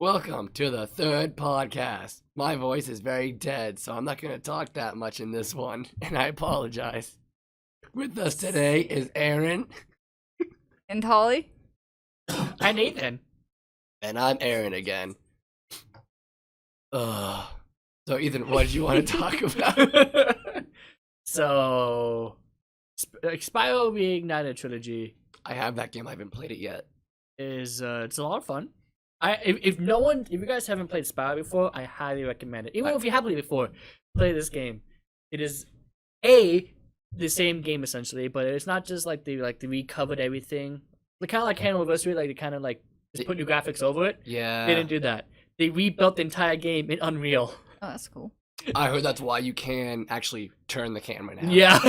Welcome to the third podcast. My voice is very dead, so I'm not going to talk that much in this one, and I apologize. With us today is Aaron. And Holly? And Ethan. And I'm Aaron again. So Ethan, what did you want to talk about? So, Spyro Reignited Trilogy I have that game. I haven't played it yet. is it's a lot of fun. If you guys haven't played Spyro before, I highly recommend it. Even if you have played it before, play this game. It is the same game essentially, but it's not just like they recovered everything. Like kind of like Halo Anniversary, like they kind of like just put new graphics over it. Yeah. They didn't do that. They rebuilt the entire game in Unreal. Oh, that's cool. I heard that's why you can actually turn the camera now. Yeah,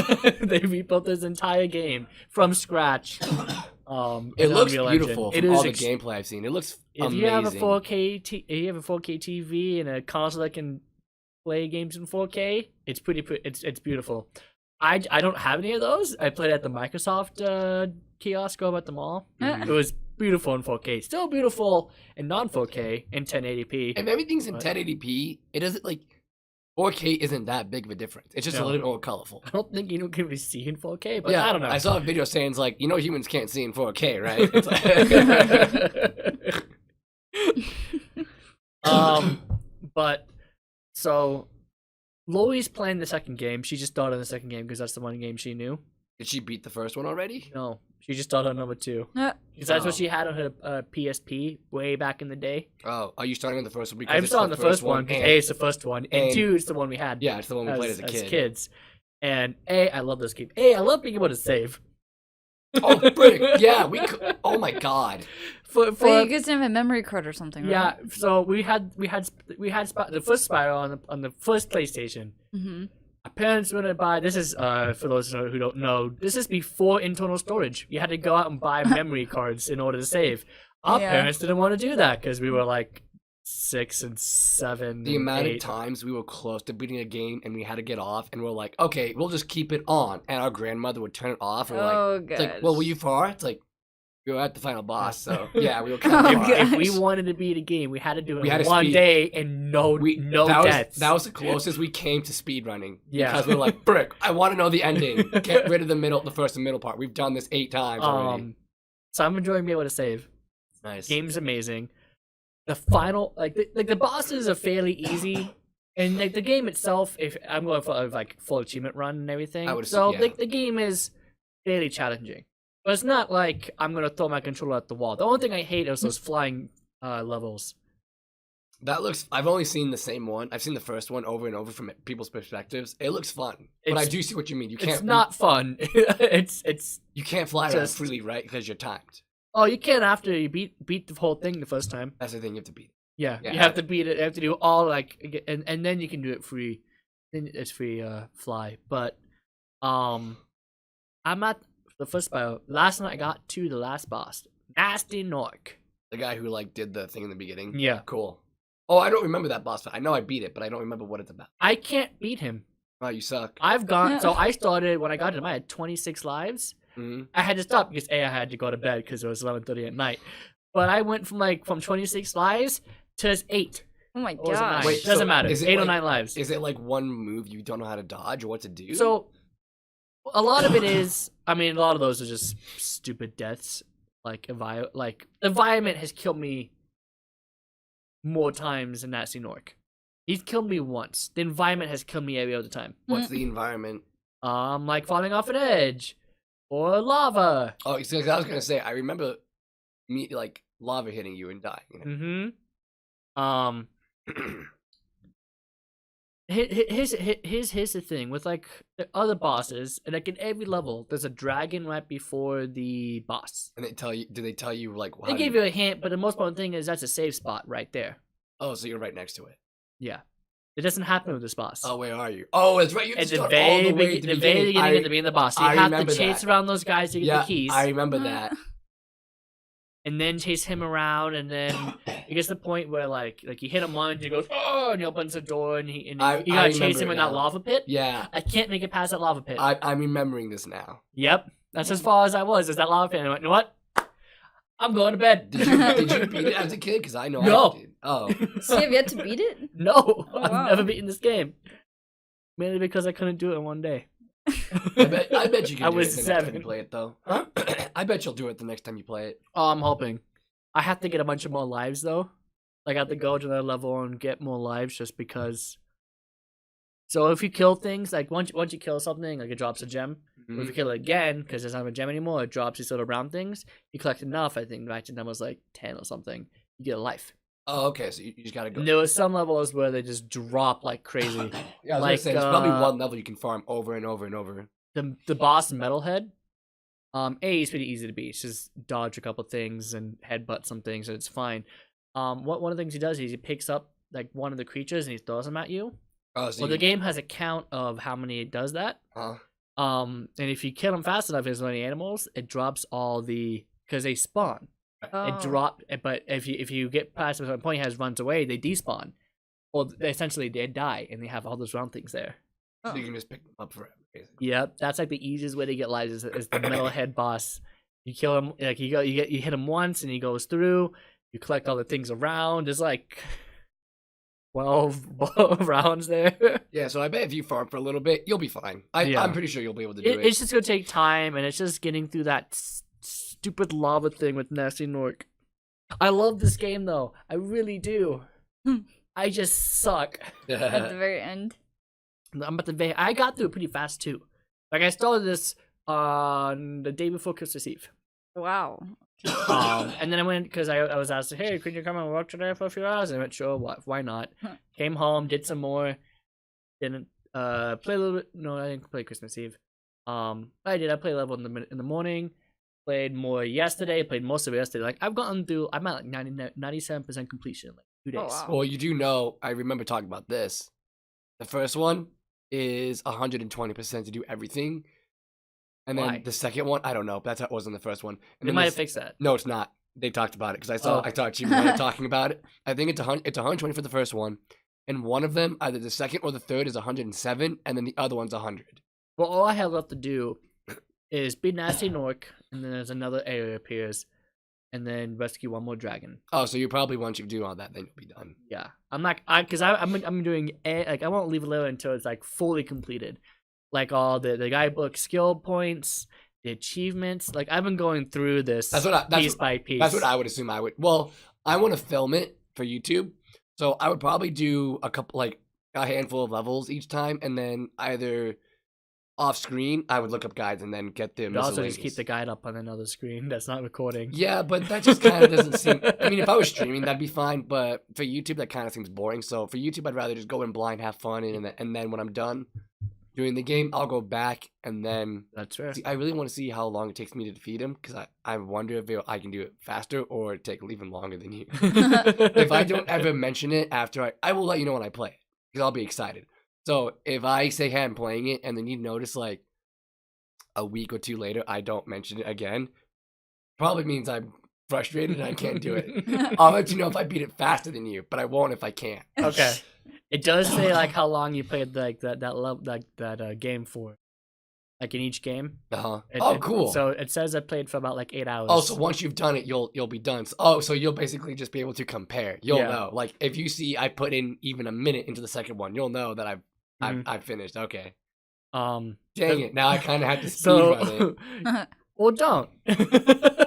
they rebuilt this entire game from scratch. It looks Unreal beautiful Engine. from all the gameplay I've seen. It looks amazing. If you have a 4K, if you have a 4K TV and a console that can play games in 4K, it's it's beautiful. I don't have any of those. I played at the Microsoft kiosk over at the mall. It was beautiful in 4K. Still beautiful in non 4K in 1080p. If everything's in 1080p, it doesn't 4K isn't that big of a difference. It's just a little bit more colorful. I don't think you can really see in 4K, but Yeah, I don't know. I saw a video saying it's humans can't see in 4K, right? It's But so Lori's playing the second game. She just started the second game because that's the one game she knew. Did she beat the first one already? No, she just started on number 2. Because that's what she had on her PSP way back in the day. Oh, are you starting on the first one? Because I'm it's starting the first one because A, it's the first one, and and- 2, it's the one we had. Yeah, it's the one we played as a kid. kids. And A, I love this game. A, I love being able to save. Oh, frick. Yeah, oh my god. For Wait, you guys didn't have a memory card or something, right? yeah, so we had the first Spyro on the first PlayStation. Mm-hmm. Our parents were gonna buy. This is for those who don't know. This is before internal storage. You had to go out and buy memory cards in order to save. Our Yeah. parents didn't want to do that because we were like 6 and 7. The and amount 8. of times we were close to beating a game and we had to get off and we're like, okay, we'll just keep it on. And our grandmother would turn it off and we're like, it's like, well, were you far? It's like, we were at the final boss, so yeah, we were kind of Oh, far. If we gosh. wanted to beat a game, we had to do it We had in to one speed. day and no deaths. That was the closest we came to speed running. Yeah. Because we were like, brick, I want to know the ending. Get rid of the first and middle part. We've done this 8 times already. So I'm enjoying being able to save. Nice. Game's amazing. The final, the bosses are fairly easy, and the game itself, if I'm going for a full achievement run and everything, I would so assume, yeah. the game is fairly challenging. But it's not like I'm gonna throw my controller at the wall. The only thing I hate is those flying levels. That looks. I've only seen the same one. I've seen the first one over and over from people's perspectives. It looks fun, but I It's- do see what you mean. You can't. It's not fun. it's You can't fly around just- freely, right? Because you're timed. oh, you can after you beat the whole thing the first time. That's the thing. You have to beat. Yeah, Yeah. you have to beat it. You have to do all and then you can do it free. Then it's free fly. But I'm at the first battle. Last night I got to the last boss, Nasty Nork. The guy who did the thing in the beginning. Yeah, Cool. Oh, I don't remember that boss fight. I know I beat it, but I don't remember what it's about. I can't beat him. Oh, you suck. I've gone. So I started when I got him. I had 26 lives. hmm I had to stop because I had to go to bed because it was 11:30 at night. But I went from 26 lives to 8. Oh my Or was it 9? gosh. Wait, Doesn't so matter. is it 8 or like- 9 lives. Is it one move you don't know how to dodge or what to do? So, a lot of it is. I mean, a lot of those are just stupid deaths. Environment has killed me more times than Nasty Nork. He's killed me once. The environment has killed me every other time. what's the environment? Like falling off an edge, or lava. Oh, so I was gonna say I remember me lava hitting you and dying. You know? Here's the thing with the other bosses, and in every level, there's a dragon right before the boss. And do they tell you how They give you a hint, but the most important thing is that's a save spot right there. Oh, so you're right next to it. Yeah, it doesn't happen with this boss. Oh, where are you? Oh, that's right. You have At to the start very, all the way at the beginning. beginning, at the beginning of the boss. So I you have to remember chase that. around those guys to get the keys, I remember that. and then chase him around, and then it gets to the point where you hit him once, and he goes oh, and he opens the door, and you I gotta chase remember him in now. that lava pit. Yeah, I can't make it past that lava pit. I'm remembering this now. Yep, that's as far as I was. Is that lava pit? And I went, you know what? I'm going to bed. Did you beat it as a kid? Because I know No. I did. Oh. So you have yet to beat it? No, Oh, I've wow. never beaten this game. Mainly because I couldn't do it in one day. I bet you can I do was it the next time 7. you play it, though. Huh? I bet you'll do it the next time you play it. Oh, I'm hoping. I have to get a bunch of more lives, though. Like, I have to go to another level and get more lives just because. So if you kill things, like once you kill something, like it drops a gem. Mm-hmm. Or if you kill it again, because there's not a gem anymore, it drops these little round things. You collect enough, I think, right? And that was like 10 or something. You get a life. Oh, okay. So you just gotta go. And there were some levels where they just drop like crazy. Yeah, I was like, gonna say there's probably one level you can farm over and over and over. The boss Metalhead. He's pretty easy to beat. It's just dodge a couple things and headbutt some things, and it's fine. One of the things he does is he picks up like one of the creatures and he throws them at you. Oh, so Well, the game has a count of how many it does that. Huh? And if you kill them fast enough, there's many animals, it drops all the because they spawn. Oh. It drop, but if you get past a certain point, it has runs away, they despawn. Well, essentially they die, and they have all those round things there. So you can just pick them up forever, basically. Yep, that's like the easiest way to get lives is the Metalhead boss. You kill him, like you hit him once, and he goes through. You collect all the things around. There's like 12 rounds there. Yeah, so I bet if you farm for a little bit, you'll be fine. I'm pretty sure you'll be able to do it. It's just gonna take time, and it's just getting through that stupid lava thing with Nasty Nork. I love this game though. I really do. I just suck. At the very end. I got through it pretty fast too. Like I started this on the day before Christmas Eve. Wow. And then I went because I was asked, hey, could you come and work today for a few hours? And I went, sure, why not? Came home, did some more, didn't play a little bit. No, I didn't play Christmas Eve. I played a level in the morning, played more yesterday, played most of it yesterday. Like I'm at like 97% completion in like 2 days. Oh, wow. Well, you do know, I remember talking about this. The first one is 120% to do everything. And then Why? the second one, I don't know. That's how it was in the first one. And They then might have fixed that. No, it's not. They talked about it because I saw Achievement Hunter talking about it. I think it's 120 for the first one, and one of them, either the second or the third, is 107, and then the other one's 100. Well, all I have left to do is beat Nasty Nork, and then there's another area appears, and then rescue one more dragon. Oh, so you probably once you do all that, then you'll be done. Yeah, I'm doing like I won't leave it there until it's like fully completed, like all the guidebook skill points, the achievements. Like I've been going through this piece by piece. That's what I would assume I would. Well, I want to film it for YouTube, so I would probably do a handful of levels each time, and then either off screen I would look up guides and then get them. Also, just keep the guide up on another screen that's not recording. Yeah, but that just kind of doesn't seem. I mean, if I was streaming, that'd be fine. But for YouTube, that kind of seems boring. So for YouTube, I'd rather just go in blind, have fun, and then when I'm done doing the game, I'll go back and then. That's fair. See, I really want to see how long it takes me to defeat him because I wonder if I can do it faster or take even longer than you. If I don't ever mention it after I will let you know when I play it because I'll be excited. So if I say, hey, I'm playing it, and then you notice like a week or two later I don't mention it again, probably means I'm frustrated and I can't do it. I'll let you know if I beat it faster than you, but I won't if I can't. Okay. It does say like how long you played like that game for, like in each game. Cool. So it says I played for about like 8 hours. Oh, so once you've done it, you'll be done. So you'll basically just be able to compare. You'll know. Like if you see I put in even a minute into the second one, you'll know that I've finished. Okay. Dang it! Now I kind of have to speedrun it. Well, don't.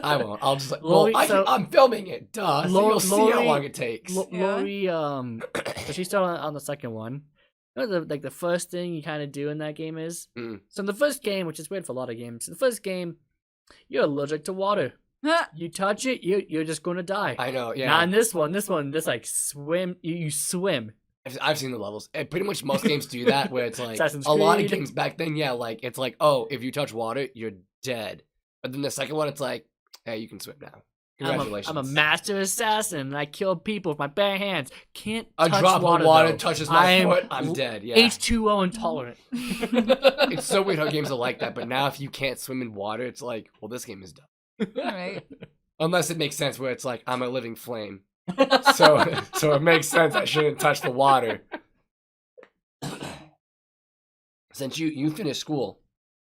I won't. I'll just I'm filming it. Duh. So you'll see how long it takes. Lori, so she started on the second one. You know, the first thing you kind of do in that game is so in the first game, which is weird for a lot of games. In the first game, you're allergic to water. You touch it, you're just gonna die. I know. Yeah. Not in this one. This like swim. You swim. I've seen the levels. Pretty much most games do that, where it's like Assassin's a lot of Creed. games back then. Yeah, like it's like, oh, if you touch water, you're dead. But then the second one, it's like, hey, you can swim now. Congratulations. I'm a master assassin, and I kill people with my bare hands. Can't a touch drop water, of water though. touches my foot, I'm dead. Yeah. H2O intolerant. It's so weird how games are like that. But now, if you can't swim in water, it's like, well, this game is done. Right. Unless it makes sense where it's like, I'm a living flame. So it makes sense I shouldn't touch the water. Since you finished school.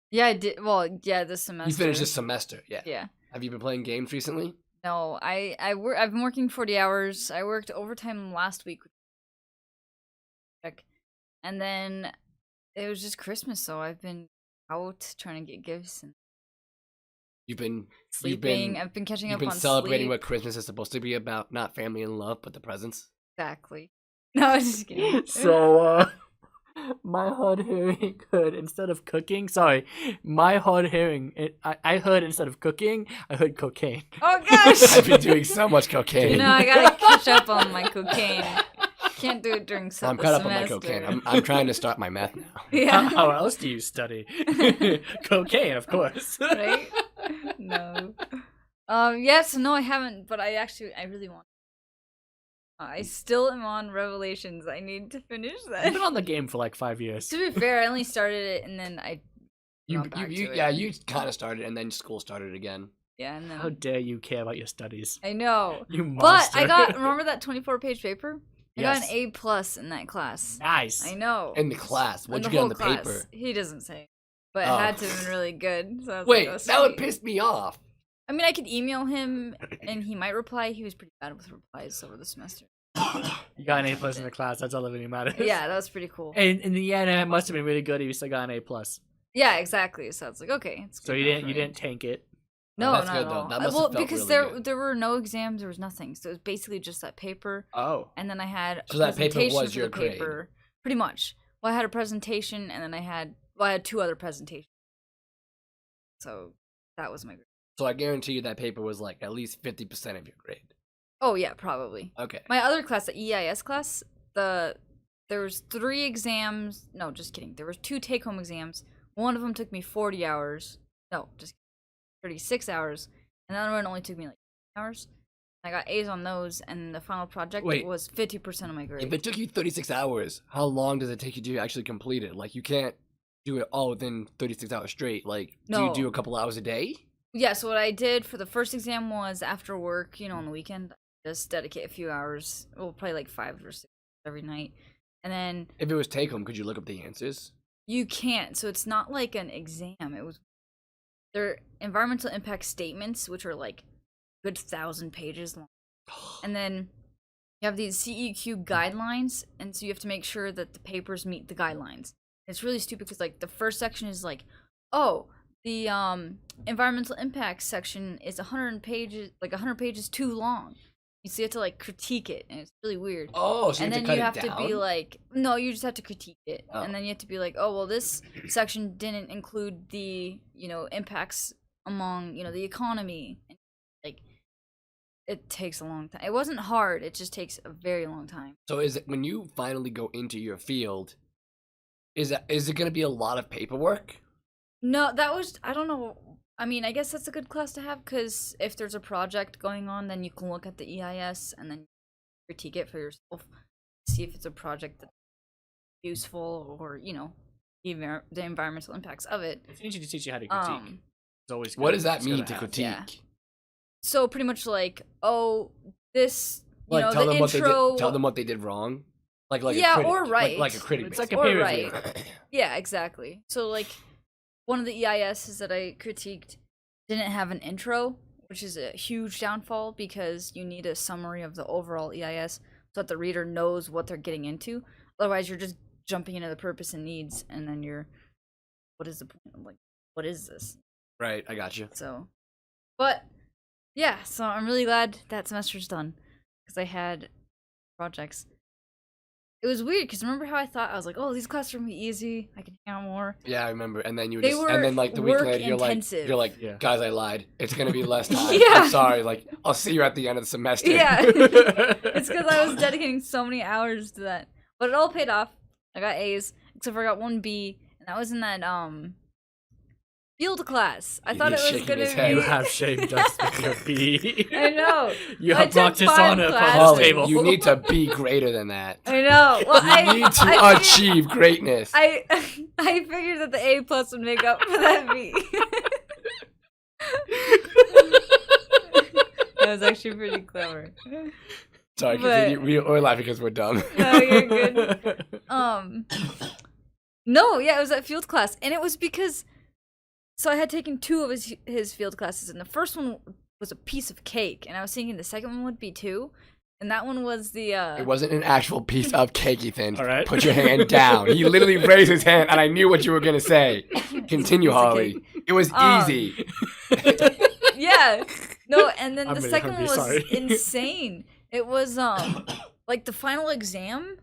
Yeah, I did. Well, yeah, this semester. You finished this semester, yeah. Yeah. Have you been playing games recently? No, I've been working 40 hours. I worked overtime last week. And then it was just Christmas, so I've been out trying to get gifts and You've been sleeping. I've been catching you've up been on celebrating sleep. what Christmas is supposed to be about, not family and love, but the presents. Exactly. No, I was just kidding. So, my hard hearing heard instead of cooking. Sorry, my hard hearing. I heard instead of cooking, I heard cocaine. Oh gosh! I've been doing so much cocaine. No, I gotta catch up on my cocaine. Can't do it during I'm the caught up on semester. my cocaine. I'm trying to start my math now. Yeah. How else do you study? Cocaine, of course. Right? No. Yes, no, I haven't, but I really want. I still am on Revelations. I need to finish You've that. been on the game for like 5 years. To be fair, I only started it and then I. You gone back to it. yeah, you kind of started and then school started again. Yeah, and then. How dare you care about your studies? I know. You But monster. I got. Remember that 24-page paper? I got Yes. an A+ in that class. Nice. I know. In the class, what'd In you get on whole the class. paper? He doesn't say. But it Oh. had to have been really good. So I was Wait, like, oh, that would sweet. piss me off. I mean, I could email him and he might reply. He was pretty bad with replies over the semester. You got an A+ in the class. That's all that really matters. Yeah, that was pretty cool. And in the end, it must have been really good. You still got an A+. Yeah, exactly. So it's like, okay. It's So good you enough for me. didn't tank it. No, That's not good, at though. all. That must have Well, felt because really good. there were no exams, there was nothing. So it was basically just that paper, Oh. and then I had a So that paper presentation was for your the grade. paper. Pretty much. Well, I had a presentation, and then I had 2 other presentations. So that was my grade. So I guarantee you that paper was like at least 50% of your grade. Oh yeah, probably. Okay. My other class, the EIS class, there was 3 exams. No, just kidding. There was 2 take-home exams. One of them took me 40 hours. No, just 36 hours. And the other one only took me like 8 hours. I got A's on those, and the final project Wait. was 50% of my grade. If it took you 36 hours, how long does it take you to actually complete it? Like, you can't do it all within 36 hours straight. Like, do you No. do a couple hours a day? Yeah, so what I did for the first exam was after work, on the weekend, just dedicate a few hours. Well, probably like 5 or 6 every night. And then If it was take home, could you look up the answers? you can't. So it's not like an exam. They're environmental impact statements, which are like a good 1,000 pages long. And then you have these CEQ guidelines, and so you have to make sure that the papers meet the guidelines. It's really stupid because like the first section is like, oh, the environmental impact section is 100 pages too long. So you have to like critique it, and it's really weird. Oh, so you And have then to you cut have it to down? be like, no, you just have to critique it, Oh. and then you have to be like, oh well, this section didn't include the impacts among the economy. And, like, it takes a long time. It wasn't hard. It just takes a very long time. So is it when you finally go into your field, is it going to be a lot of paperwork? No, I don't know. I mean, I guess that's a good class to have because if there's a project going on, then you can look at the EIS and then critique it for yourself, see if it's a project that's useful or the environmental impacts of it. It's easy to teach you how to critique. It's always good. What does that It's gotta mean to have. critique? Yeah. So pretty much like, oh, this Like the tell them intro. tell them what they did wrong? Like Yeah, a critic. or right. Like a critic. It's like a Or peer right. review. Yeah, exactly. So like one of the EISs that I critiqued didn't have an intro, which is a huge downfall because you need a summary of the overall EIS so that the reader knows what they're getting into. Otherwise, you're just jumping into the purpose and needs, and then what is the point? I'm like, what is this? Right, I got you. So, but yeah, so I'm really glad that semester's done because I had projects. It was weird because remember how I thought I was like, oh, these classes are gonna be easy. I can hang out more. Yeah, I remember. And then you They just were and then like the week work later intensive. you're like, Yeah. guys, I lied. It's gonna be less time. Yeah. I'm sorry. Like, I'll see you at the end of the semester. Yeah. It's because I was dedicating so many hours to that, but it all paid off. I got A's, except for I got 1 B, and that was in that field class. I thought it He's was shaking gonna his be. head. You have shamed us with your B. I know. You I have brought took 5 dishonor upon this classes. table. You need to be greater than that. I know. Well, You need to I figured- achieve greatness. I figured that the A+ would make up for that B. That was actually pretty clever. Sorry, but- continue. We're laughing because we're dumb. No, you're good. No, yeah, it was that field class, and it was because, so I had taken 2 of his field classes, and the first one was a piece of cake, and I was thinking the second one would be too. And that one was the It wasn't an actual piece of cake, Ethan. All right. Put your hand down. He literally raised his hand, and I knew what you were gonna say. Continue, Piece of Holly. cake. It was easy. Yeah. No, and then I'm the really second one hungry, was sorry. insane. It was like the final exam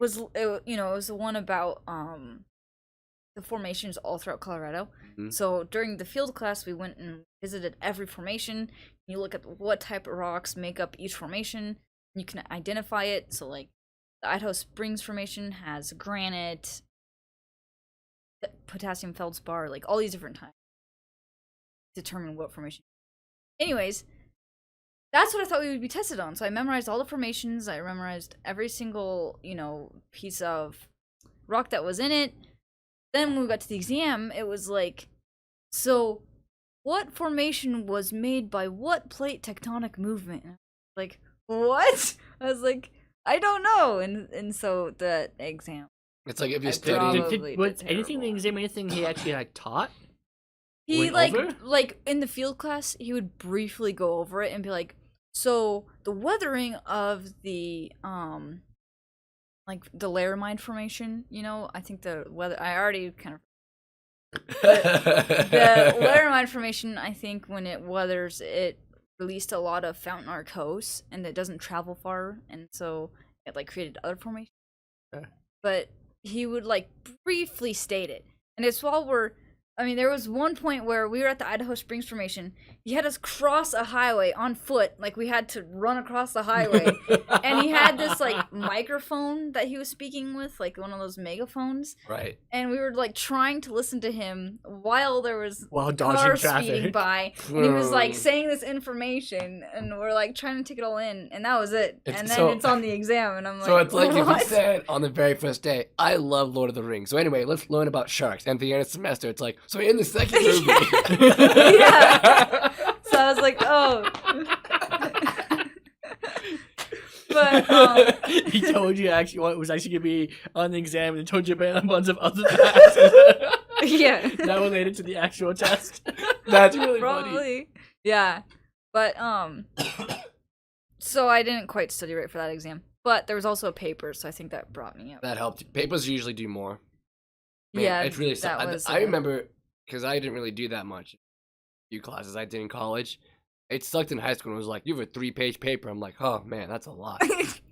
was it was the one about the formations all throughout Colorado. Mhm. So during the field class we went and visited every formation. You look at what type of rocks make up each formation. You can identify it. So like the Idaho Springs formation has granite, potassium feldspar, like all these different types. Determine what formation. Anyways, that's what I thought we would be tested on. So I memorized all the formations. I memorized every single, piece of rock that was in it. Then when we got to the exam, it was like, so what formation was made by what plate tectonic movement? Like, what? I was like, I don't know. And so the exam. It's like if you're I studying. probably Was did anything in the terrible. exam, anything he actually like taught? He Went over? like in the field class, he would briefly go over it and be like, so the weathering of the like the Laramide formation, I think the weather I already kind of the Laramide formation, I think when it weathers, it released a lot of fountain arcose and it doesn't travel far, and so it like created other formations. Okay. But he would like briefly state it, and it's while there was one point where we were at the Idaho Springs formation. He had us cross a highway on foot, like we had to run across the highway. And he had this like microphone that he was speaking with, like one of those megaphones. Right. And we were like trying to listen to him while there was While dodging cars traffic. speeding by. And he was like saying this information, and we're like trying to take it all in, and that was it. It's- And then so- it's on the exam, and I'm like, So it's like if what? you said on the very first day, I love Lord of the Rings. So anyway, let's learn about sharks. And at the end of the semester, it's like, so in the second movie. Yeah. So I was like, oh. But He told you actually what was actually gonna be on the exam, and told you about a bunch of other facts. yeah, Not related to the actual test. That's really funny. probably. Yeah, but so I didn't quite study right for that exam. But there was also a paper, so I think that brought me up. That helped. Papers usually do more. Man, Yeah, it's really that I, was, I remember because I didn't really do that much. Few classes I did in college. It sucked in high school. And it was like, you have a 3-page paper. I'm like, oh man, that's a lot.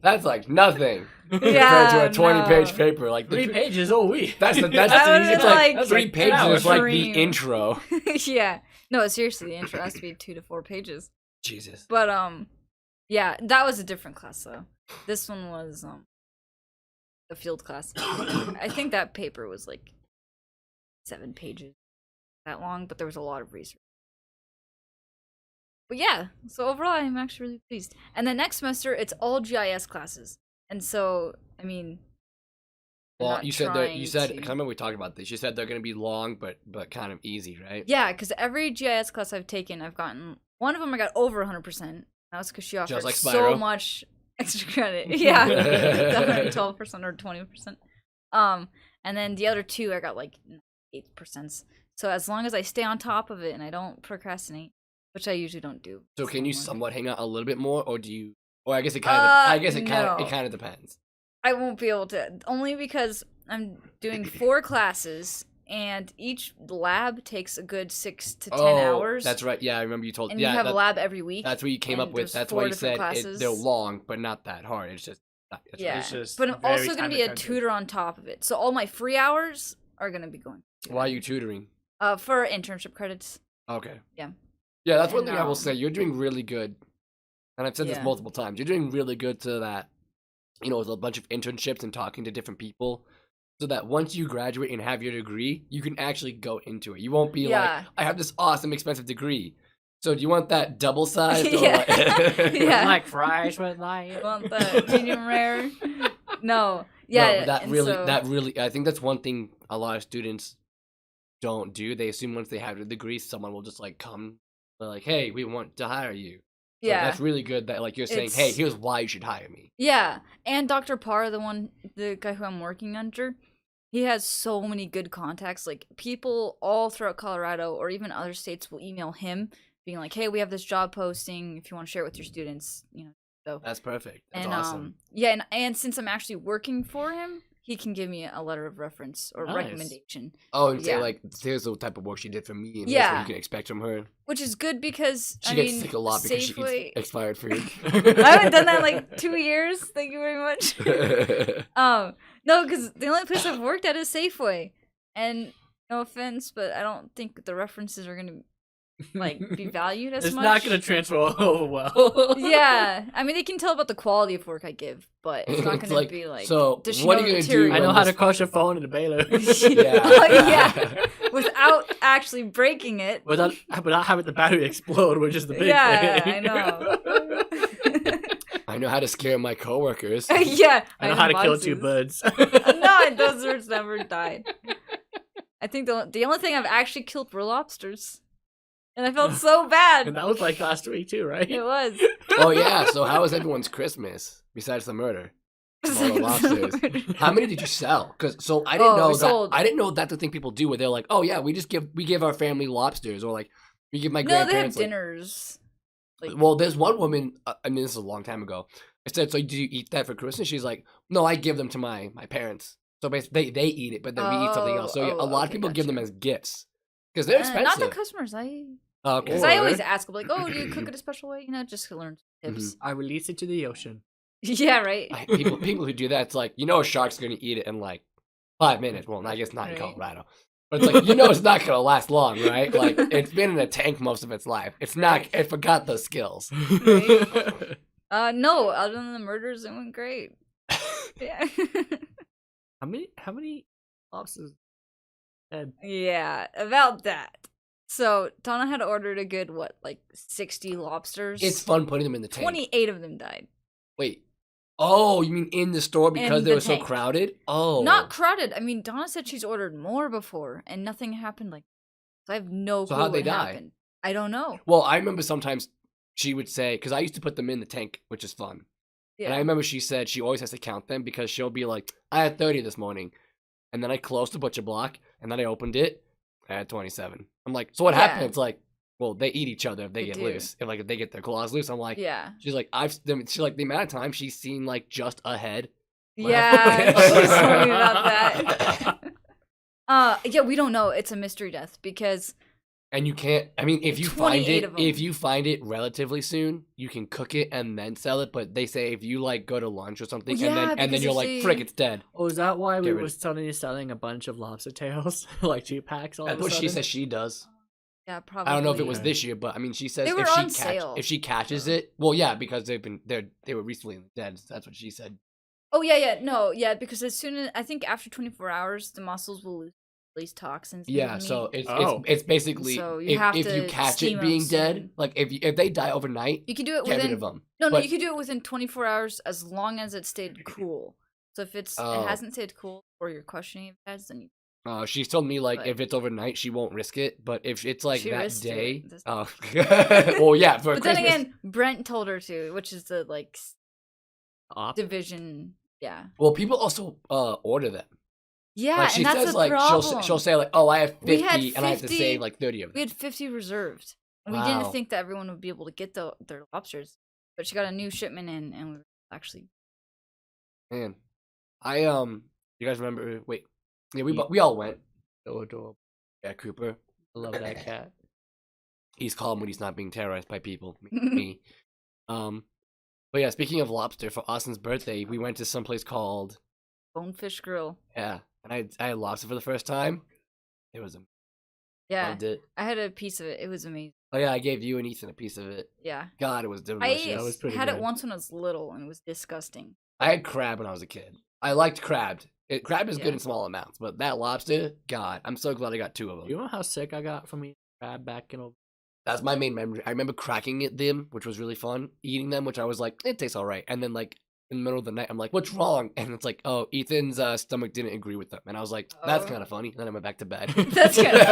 That's like nothing compared to a 20-page no. paper. Like 3 pages, oh we. That's the That the was it's like- like 3 That's pages like is like the dream. intro. Yeah, no, seriously, the intro has to be 2 to 4 pages. Jesus. But yeah, that was a different class though. This one was the field class. I think that paper was like 7 pages that long, but there was a lot of research. But yeah, so overall I'm actually really pleased. And then next semester it's all GIS classes. And so, I mean, I'm Well, not you said that trying cause I to- remember we talked about this. You said they're gonna be long, but kind of easy, right? Yeah, because every GIS class I've taken, I've gotten one of them. I got over 100%. That was because she offered like so Spyro? much extra credit. Yeah, 112% or 20%. And then the other 2, I got like 8%. So as long as I stay on top of it and I don't procrastinate, which I usually don't do. So can you much. somewhat hang out a little bit more, or do you? Or I guess it kind of. I guess it no. kind of depends. I won't be able to, only because I'm doing 4 classes. And each lab takes a good 6 to 10 hours. That's right. Yeah, I remember you told. And yeah, you have that- a lab every week. That's what you came up and with. there's That's 4 why you different said classes. they're long, but not that hard. It's just. That's Yeah, It's just but I'm very also going to be a time-intensive. tutor on top of it. So all my free hours are going to be going. Right. Why are you tutoring? For internship credits. Okay. Yeah. Yeah, that's one And, thing I will say. You're doing really good, and I've said this Yeah. multiple times. You're doing really good so that, with a bunch of internships and talking to different people, so that once you graduate and have your degree, you can actually go into it. You won't be Yeah. like, I have this awesome, expensive degree. So do you want that double sized? Yeah. Yeah. Like fries with like. Want the medium rare? No. Yeah, Yeah. but that and really, so- that really, I think that's one thing a lot of students don't do. They assume once they have a degree, someone will just like come, they're like, hey, we want to hire you. So Yeah. that's really good that like you're saying, hey, It's- here's why you should hire me. Yeah. And Dr. Parr, the guy who I'm working under, he has so many good contacts. Like, people all throughout Colorado or even other states will email him being like, "Hey, we have this job posting. If you want to share it with your students, So That's perfect. That's and awesome. yeah, and since I'm actually working for him, he can give me a letter of reference or Nice. recommendation, Oh, and say yeah. like, here's the type of work she did for me, and here's what Yeah. you can expect from her. which is good because She I gets mean, sick a lot because she Safeway. eats expired food. I haven't done that in like 2 years. Thank you very much. No, because the only place I've worked at is Safeway, and no offense, but I don't think the references are gonna be valued as It's much. not gonna transfer over well. Yeah, I mean they can tell about the quality of work I give, but it's not It's gonna like, be like. so does she what know are you the gonna do I material? know when how this- to crush a phone in a baler Yeah, without actually breaking it. without having the battery explode, which is the big Yeah, thing. I know. I know how to scare my coworkers. Yeah, I know how to kill two boxes. birds. No, those birds never died. I think the only thing I've actually killed were lobsters, and I felt so bad. And that was like last week too, right? It was. Oh yeah. So how was everyone's Christmas besides the murder? All the lobsters. How many did you sell? Because I didn't Oh, know we that. sold- I didn't know that's the thing people do. Where they're like, oh yeah, we give our family lobsters, or like we give my No, they have grandparents. like- dinners. Like, well, there's one woman. I mean, this is a long time ago. I said, so do you eat that for Christmas? She's like, no, I give them to my parents. So basically, they eat it, but then we eat something else. So yeah, a lot of okay, people give them gotcha. as gifts because they're expensive. not the customers. Okay. Because I always ask them like, oh, do you cook it a special way? Just to learn tips. I release it to the ocean. Yeah, right. People who do that, it's like a shark's gonna eat it in like 5 minutes. Well, I guess not in Right. Colorado, but it's like it's not gonna last long, right? Like it's been in a tank most of its life. It's not. It forgot those skills. No, other than the murders, it went great. Yeah. How many lobsters? Dead? Yeah, about that. So Donna had ordered a good 60 lobsters. It's fun putting them in the tank. 28 of them died. Wait. Oh, you mean in the store because In they the were so tank. crowded? Oh, Not crowded. I mean, Donna said she's ordered more before, and nothing happened. So I have no So clue how'd they what die? happened. I don't know. Well, I remember sometimes she would say, because I used to put them in the tank, which is fun. Yeah. And I remember she said she always has to count them because she'll be like, I had 30 this morning. And then I closed the butcher block, and then I opened it. I had 27. I'm like, so what Yeah. happened? It's like, well, they eat each other if they They get do. loose. If they get their claws loose, I'm like, Yeah. she's like, she's like, the amount of time she's seen just a head. Yeah. She told me about that. Yeah, we don't know. It's a mystery death because And you can't. I mean, if you find 28 it, of 'em. if you find it relatively soon, you can cook it and then sell it. But they say if you go to lunch or something, Well, yeah, and then because you're if like, they- frick, it's dead. Oh, is that why we Get rid- were suddenly selling a bunch of lobster tails, like 2 packs? All That's of a what she sudden? says she does. yeah, probably. I don't know if it was Okay. this year, but I mean, she says They were on sale. if she catches it, well, yeah, because they were recently dead. That's what she said. Oh yeah, no, yeah, because as soon as I think after 24 hours, the muscles will release toxins. into Yeah, the so meat. it's basically So you have if you to catch steam it 'em being dead, soon. like if they die overnight, You can do it get rid within of them. no, But- you can do it within 24 hours as long as it stayed cool. So if it hasn't stayed cool or you're questioning if it has, then you She's told me But- if it's overnight, she won't risk it. But if it's like She that risked it day, this- oh, well, yeah, for But Christmas. then again, Brent told her to, which is the Op. division. Yeah, well, people also order them. yeah, Like she and that's says, the like problem. she'll say like, oh, I have 50, We had and I have to 50 save like 30 of We them. had 50 reserved, and we Wow. didn't think that everyone would be able to get their lobsters. But she got a new shipment in, and we were actually Man, you guys remember? Wait, yeah, Ye- we all went. So adorable. Yeah, Cooper. I love that cat. He's calm when he's not being terrorized by people. Me. But yeah, speaking of lobster, for Austin's birthday, we went to some place called Bonefish Grill. and I had lobster for the first time. It was Yeah, loved it. I had a piece of it. It was amazing. Oh yeah, I gave you and Ethan a piece of it. Yeah, God, it was I delicious. That was pretty had it good. once when I was little, and it was disgusting. I had crab when I was a kid. I liked crab. Crab is Yeah. good in small amounts, but that lobster, God, I'm so glad I got 2 of them. You know how sick I got from eating crab back in? That's my main memory. I remember cracking them, which was really fun. Eating them, which I was like, it tastes all right. And then in the middle of the night, I'm like, what's wrong? And it's like, oh, Ethan's stomach didn't agree with them. And I was like, that's Oh. kind of funny. And then I went back to bed. That's kinda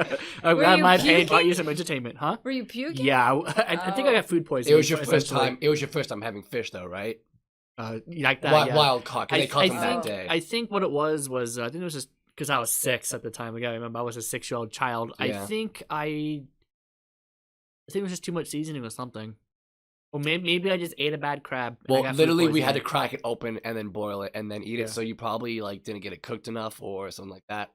funny. I'm Were glad you my pain brought puking? you some entertainment, huh? Were you puking? Yeah, I think I Oh. got food poisoning. It was your first essentially. time. It was your first time having fish, though, right? Like that. yeah. Wild caught. 'Cause they caught them that think- day. I think what it was I think it was just because I was 6 at the time. I remember I was a 6-year-old child. I Yeah. think I I think it was just too much seasoning or something. Or maybe I just ate a bad crab. and I Well, got food literally, we had to poisoning. crack it open and then boil it and then eat Yeah. it. So you probably like didn't get it cooked enough or something like that.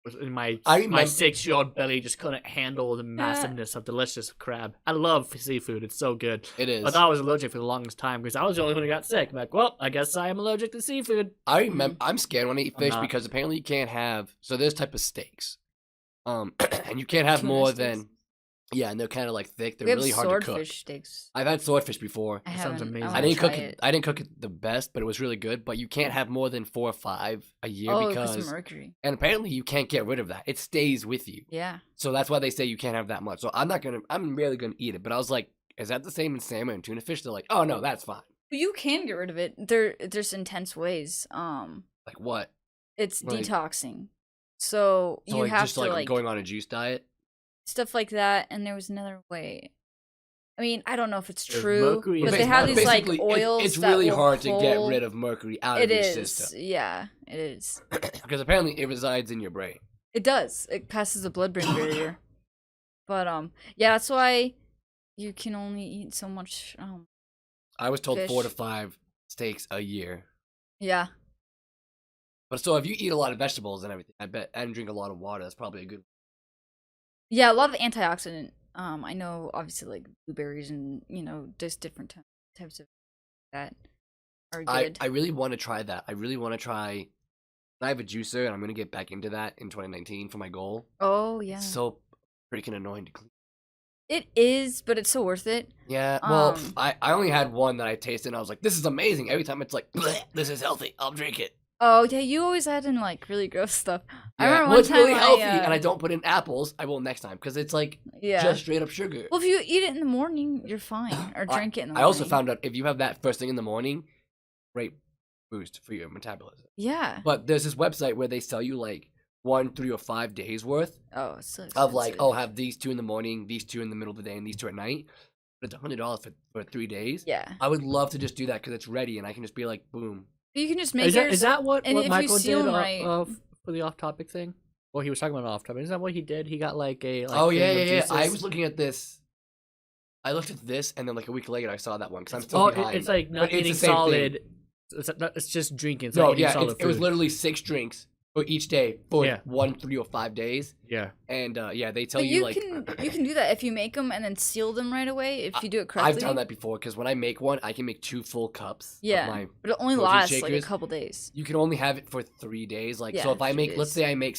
And my I my remem- 6-year-old belly just couldn't handle the massiveness of delicious crab. I love seafood; it's so good. It is. I thought I was allergic for the longest time because I was the only one who got sick. I'm like, well, I guess I am allergic to seafood. I remember. I'm scared when I eat I'm fish not. because apparently you can't have. So there's type of steaks, and you can't have Tuna more steaks? than. Yeah, and they're kind of like thick. They're We have really hard to cook. swordfish steaks. I've had swordfish before. I That sounds haven't. amazing. I, I wanna didn't cook try it. I didn't cook it the best, but it was really good. But you can't have more than 4 or 5 a year Oh, because, of mercury. and apparently you can't get rid of that. It stays with you. Yeah. So that's why they say you can't have that much. So I'm rarely gonna eat it. But I was like, is that the same in salmon and tuna fish? They're like, oh no, that's fine. But you can get rid of it. There's intense ways. Like what? It's Like- detoxing. So So you like have just to like like going on a juice diet. stuff like that. And there was another way. I mean, I don't know if it's There's true, mercury but in they it. have these like Basically, oils. It's that really will hard to get hold- rid of mercury out It of your is. system Yeah, it is. because apparently it resides in your brain. It does. It passes the blood-brain barrier. But yeah, that's why you can only eat so much. I was told 4 to Fish. 5 steaks a year. Yeah. But so if you eat a lot of vegetables and everything, I bet, and drink a lot of water, that's probably a good. Yeah, a lot of antioxidant. I know obviously like blueberries and just different types of that are good. I really want to try that. I really want to try. I have a juicer, and I'm gonna get back into that in 2019 for my goal. Oh yeah. It's so freaking annoying to clean. It is, but it's so worth it. Yeah, well, Um, I only had one that I tasted, and I was like, this is amazing. Every time it's like, "Bleh, this is healthy. I'll drink it. Oh yeah, you always add in like really gross stuff. I Yeah, remember well, one it's time really healthy, and I I don't put in apples. I will next time because it's like yeah. just straight up sugar. Well, if you eat it in the morning, you're fine. Or drink it in the morning. I also found out if you have that first thing in the morning, great boost for your metabolism. Yeah. But there's this website where they sell you like 1, 3, or 5 days worth Oh, it's so of like, expensive. have these 2 in the morning, these 2 in the middle of the day, and these 2 at night. But it's $100 for 3 days. Yeah. I would love to just do that because it's ready, and I can just be like, boom. You can just make Is yours. that what and if you Michael seal did them right- for the off-topic thing? Well, he was talking about off-topic. Is that what he did? He got like a Oh thing yeah, of yeah, yeah. I juices? was looking at this. I looked at this, and then like a week later, I saw that one because I'm still Oh, behind. it's like But not it's the eating same thing. solid. It's just drinking. It's No, not eating yeah, solid it was food. literally 6 drinks for each day for Yeah. 1, 3, or 5 days, Yeah. and yeah, they tell But you you like. can do that if you make them and then seal them right away. If you do it correctly. I've done that before because when I make one, I can make 2 full cups. Yeah, Of my, but it only protein lasts like a shakers. couple days. you can only have it for 3 days. Like, so Yeah, if I 3 make, days. let's say I make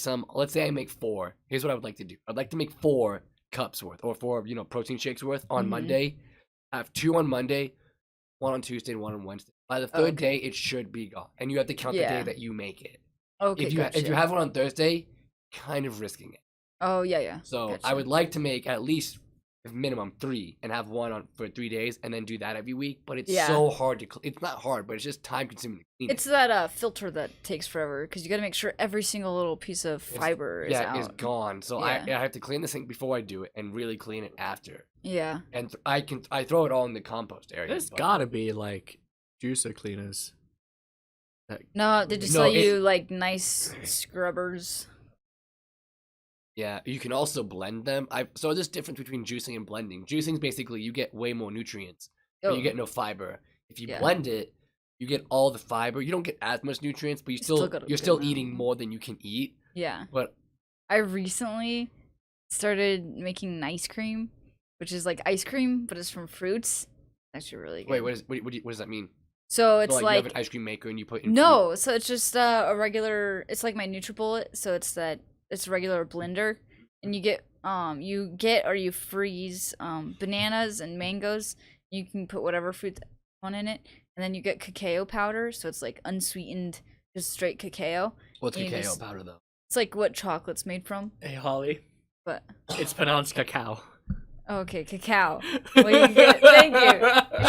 4. Here's what I would like to do. I'd like to make 4 cups worth or 4, protein shakes worth on Mhm. Monday. I have 2 on Monday, 1 on Tuesday, and 1 on Wednesday. By the third okay. day, it should be gone, and you have to count the Yeah. day that you make it. Okay, if you gotcha. have one on Thursday, kind of risking it. Oh yeah. So I Gotcha. would like to make at least minimum 3 and have one on for 3 days and then do that every week. But it's Yeah. so hard to. It's not hard, but it's just time consuming to clean. It's that filter that takes forever because you got to make sure every single little piece of fiber is yeah, out. is gone. So Yeah. I have to clean the sink before I do it and really clean it after. Yeah. And I throw it all in the compost area. There's but- gotta be like juicer cleaners. No, they just No, sell it- you like nice scrubbers. Yeah, you can also blend them. So there's difference between juicing and blending. Juicing is basically you get way more nutrients, but Oh, you get no fiber. If you Yeah. blend it, you get all the fiber. You don't get as much nutrients, but You still got a you're good still amount. eating more than you can eat. yeah. But I recently started making ice cream, which is like ice cream, but it's from fruits. It's actually really good. wait, what does that mean? So So, it's you like have an ice cream maker and you put in fruit? no, so it's just a regular. It's like my NutriBullet. So it's a regular blender, and you get or you freeze bananas and mangoes. You can put whatever fruit you want in it, and then you get cacao powder. So it's like unsweetened, just straight cacao. What's you cacao just- powder though? It's like what chocolate's made from, Hey Holly, but it's pronounced cacao. okay, cacao. Well, you get, thank you.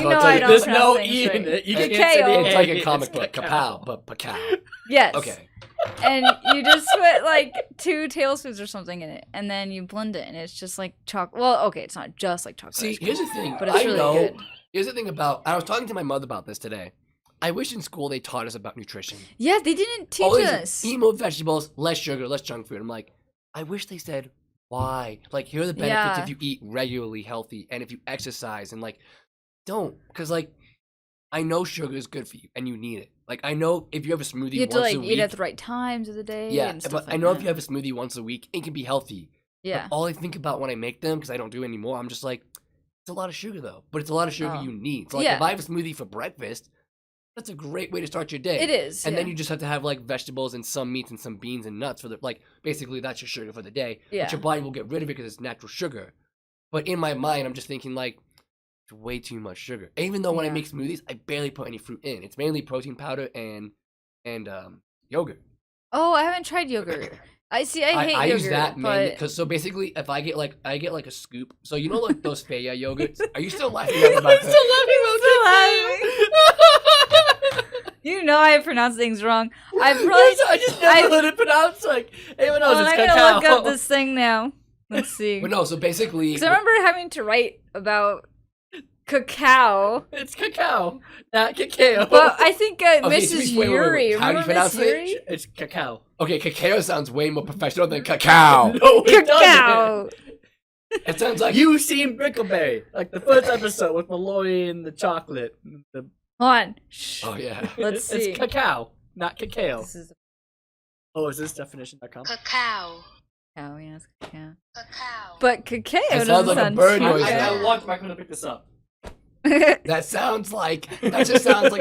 You know I don't There's pronounce no things E in right. it. You Cacao. can't say the It's like N, a comic it's book, cacao. kapow, but cacao. Yes. Okay. And you just put like 2 tablespoons or something in it, and then you blend it, and it's just like chocolate. Well, okay, it's not just like chocolate. See, ice cream, here's the thing. but it's I really know. good. Here's the thing about. I was talking to my mother about this today. I wish in school they taught us about nutrition. Yeah, they didn't teach Always us. eat more vegetables, less sugar, less junk food. I'm like, I wish they said Why? Like, here are the benefits Yeah. if you eat regularly healthy and if you exercise and like, don't, because like, I know sugar is good for you and you need it. Like, I know if you have a smoothie You have to once like a week, eat at the right times of the day. yeah, and stuff but like I know that. if you have a smoothie once a week, it can be healthy. Yeah. But all I think about when I make them, because I don't do it anymore, I'm just like, it's a lot of sugar though, but it's a lot of sugar Oh. you need. So like, Yeah. if I have a smoothie for breakfast, that's a great way to start your day. It is. And yeah. then you just have to have like vegetables and some meats and some beans and nuts for the like. Basically, that's your sugar for the day. Yeah. But your body will get rid of it because it's natural sugar. But in my mind, I'm just thinking like, it's way too much sugar. Even though when I Yeah. make smoothies, I barely put any fruit in. It's mainly protein powder and yogurt. Oh, I haven't tried yogurt. I see. I hate I yogurt. use that mainly but because so basically, if I get like a scoop. So you know like those Faya yogurts. Are you still laughing at about that? you know I pronounce things wrong. I probably. I just never heard it pronounced like anyone else. Well, It's I'm gonna cacao. look up this thing now. Let's see. But no, so basically, Because I remember having to write about cacao, It's cacao, not cacao. but I think Okay, Mrs. wait, Yuri. how do you Remember pronounce Miss it? Yuri? It's cacao. okay, cacao sounds way more professional than cacao. No, it Cacao. It sounds like You seen Brickleberry, like the first episode with Malloy and the chocolate. The, Hold on. Shh. Oh yeah. Let's see. It's cacao, not cacao. This is Oh, is this definition.com? Cacao. cacao. Yeah, it's cacao. Cacao. But cacao sounds doesn't like a sound bird too noise good. now. walked back when I picked this up. That just sounds like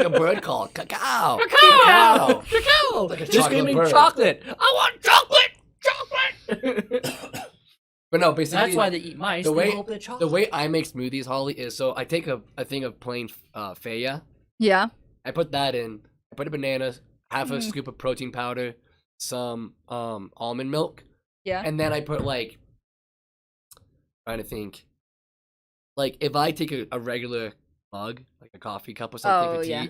a bird call. Cacao. Cacao! Cacao! Like a Just chocolate give me bird. chocolate. I want chocolate! Chocolate! But no, basically That's why they eat mice. the they way hope they're chocolate. the way I make smoothies, Holly, is so I take a thing of plain Faya. Yeah. I put that in. I put a banana, half a Mm. scoop of protein powder, some almond milk, Yeah. and then I put like, trying to think, like if I take a regular mug, like a coffee cup or something Oh, for tea, yeah.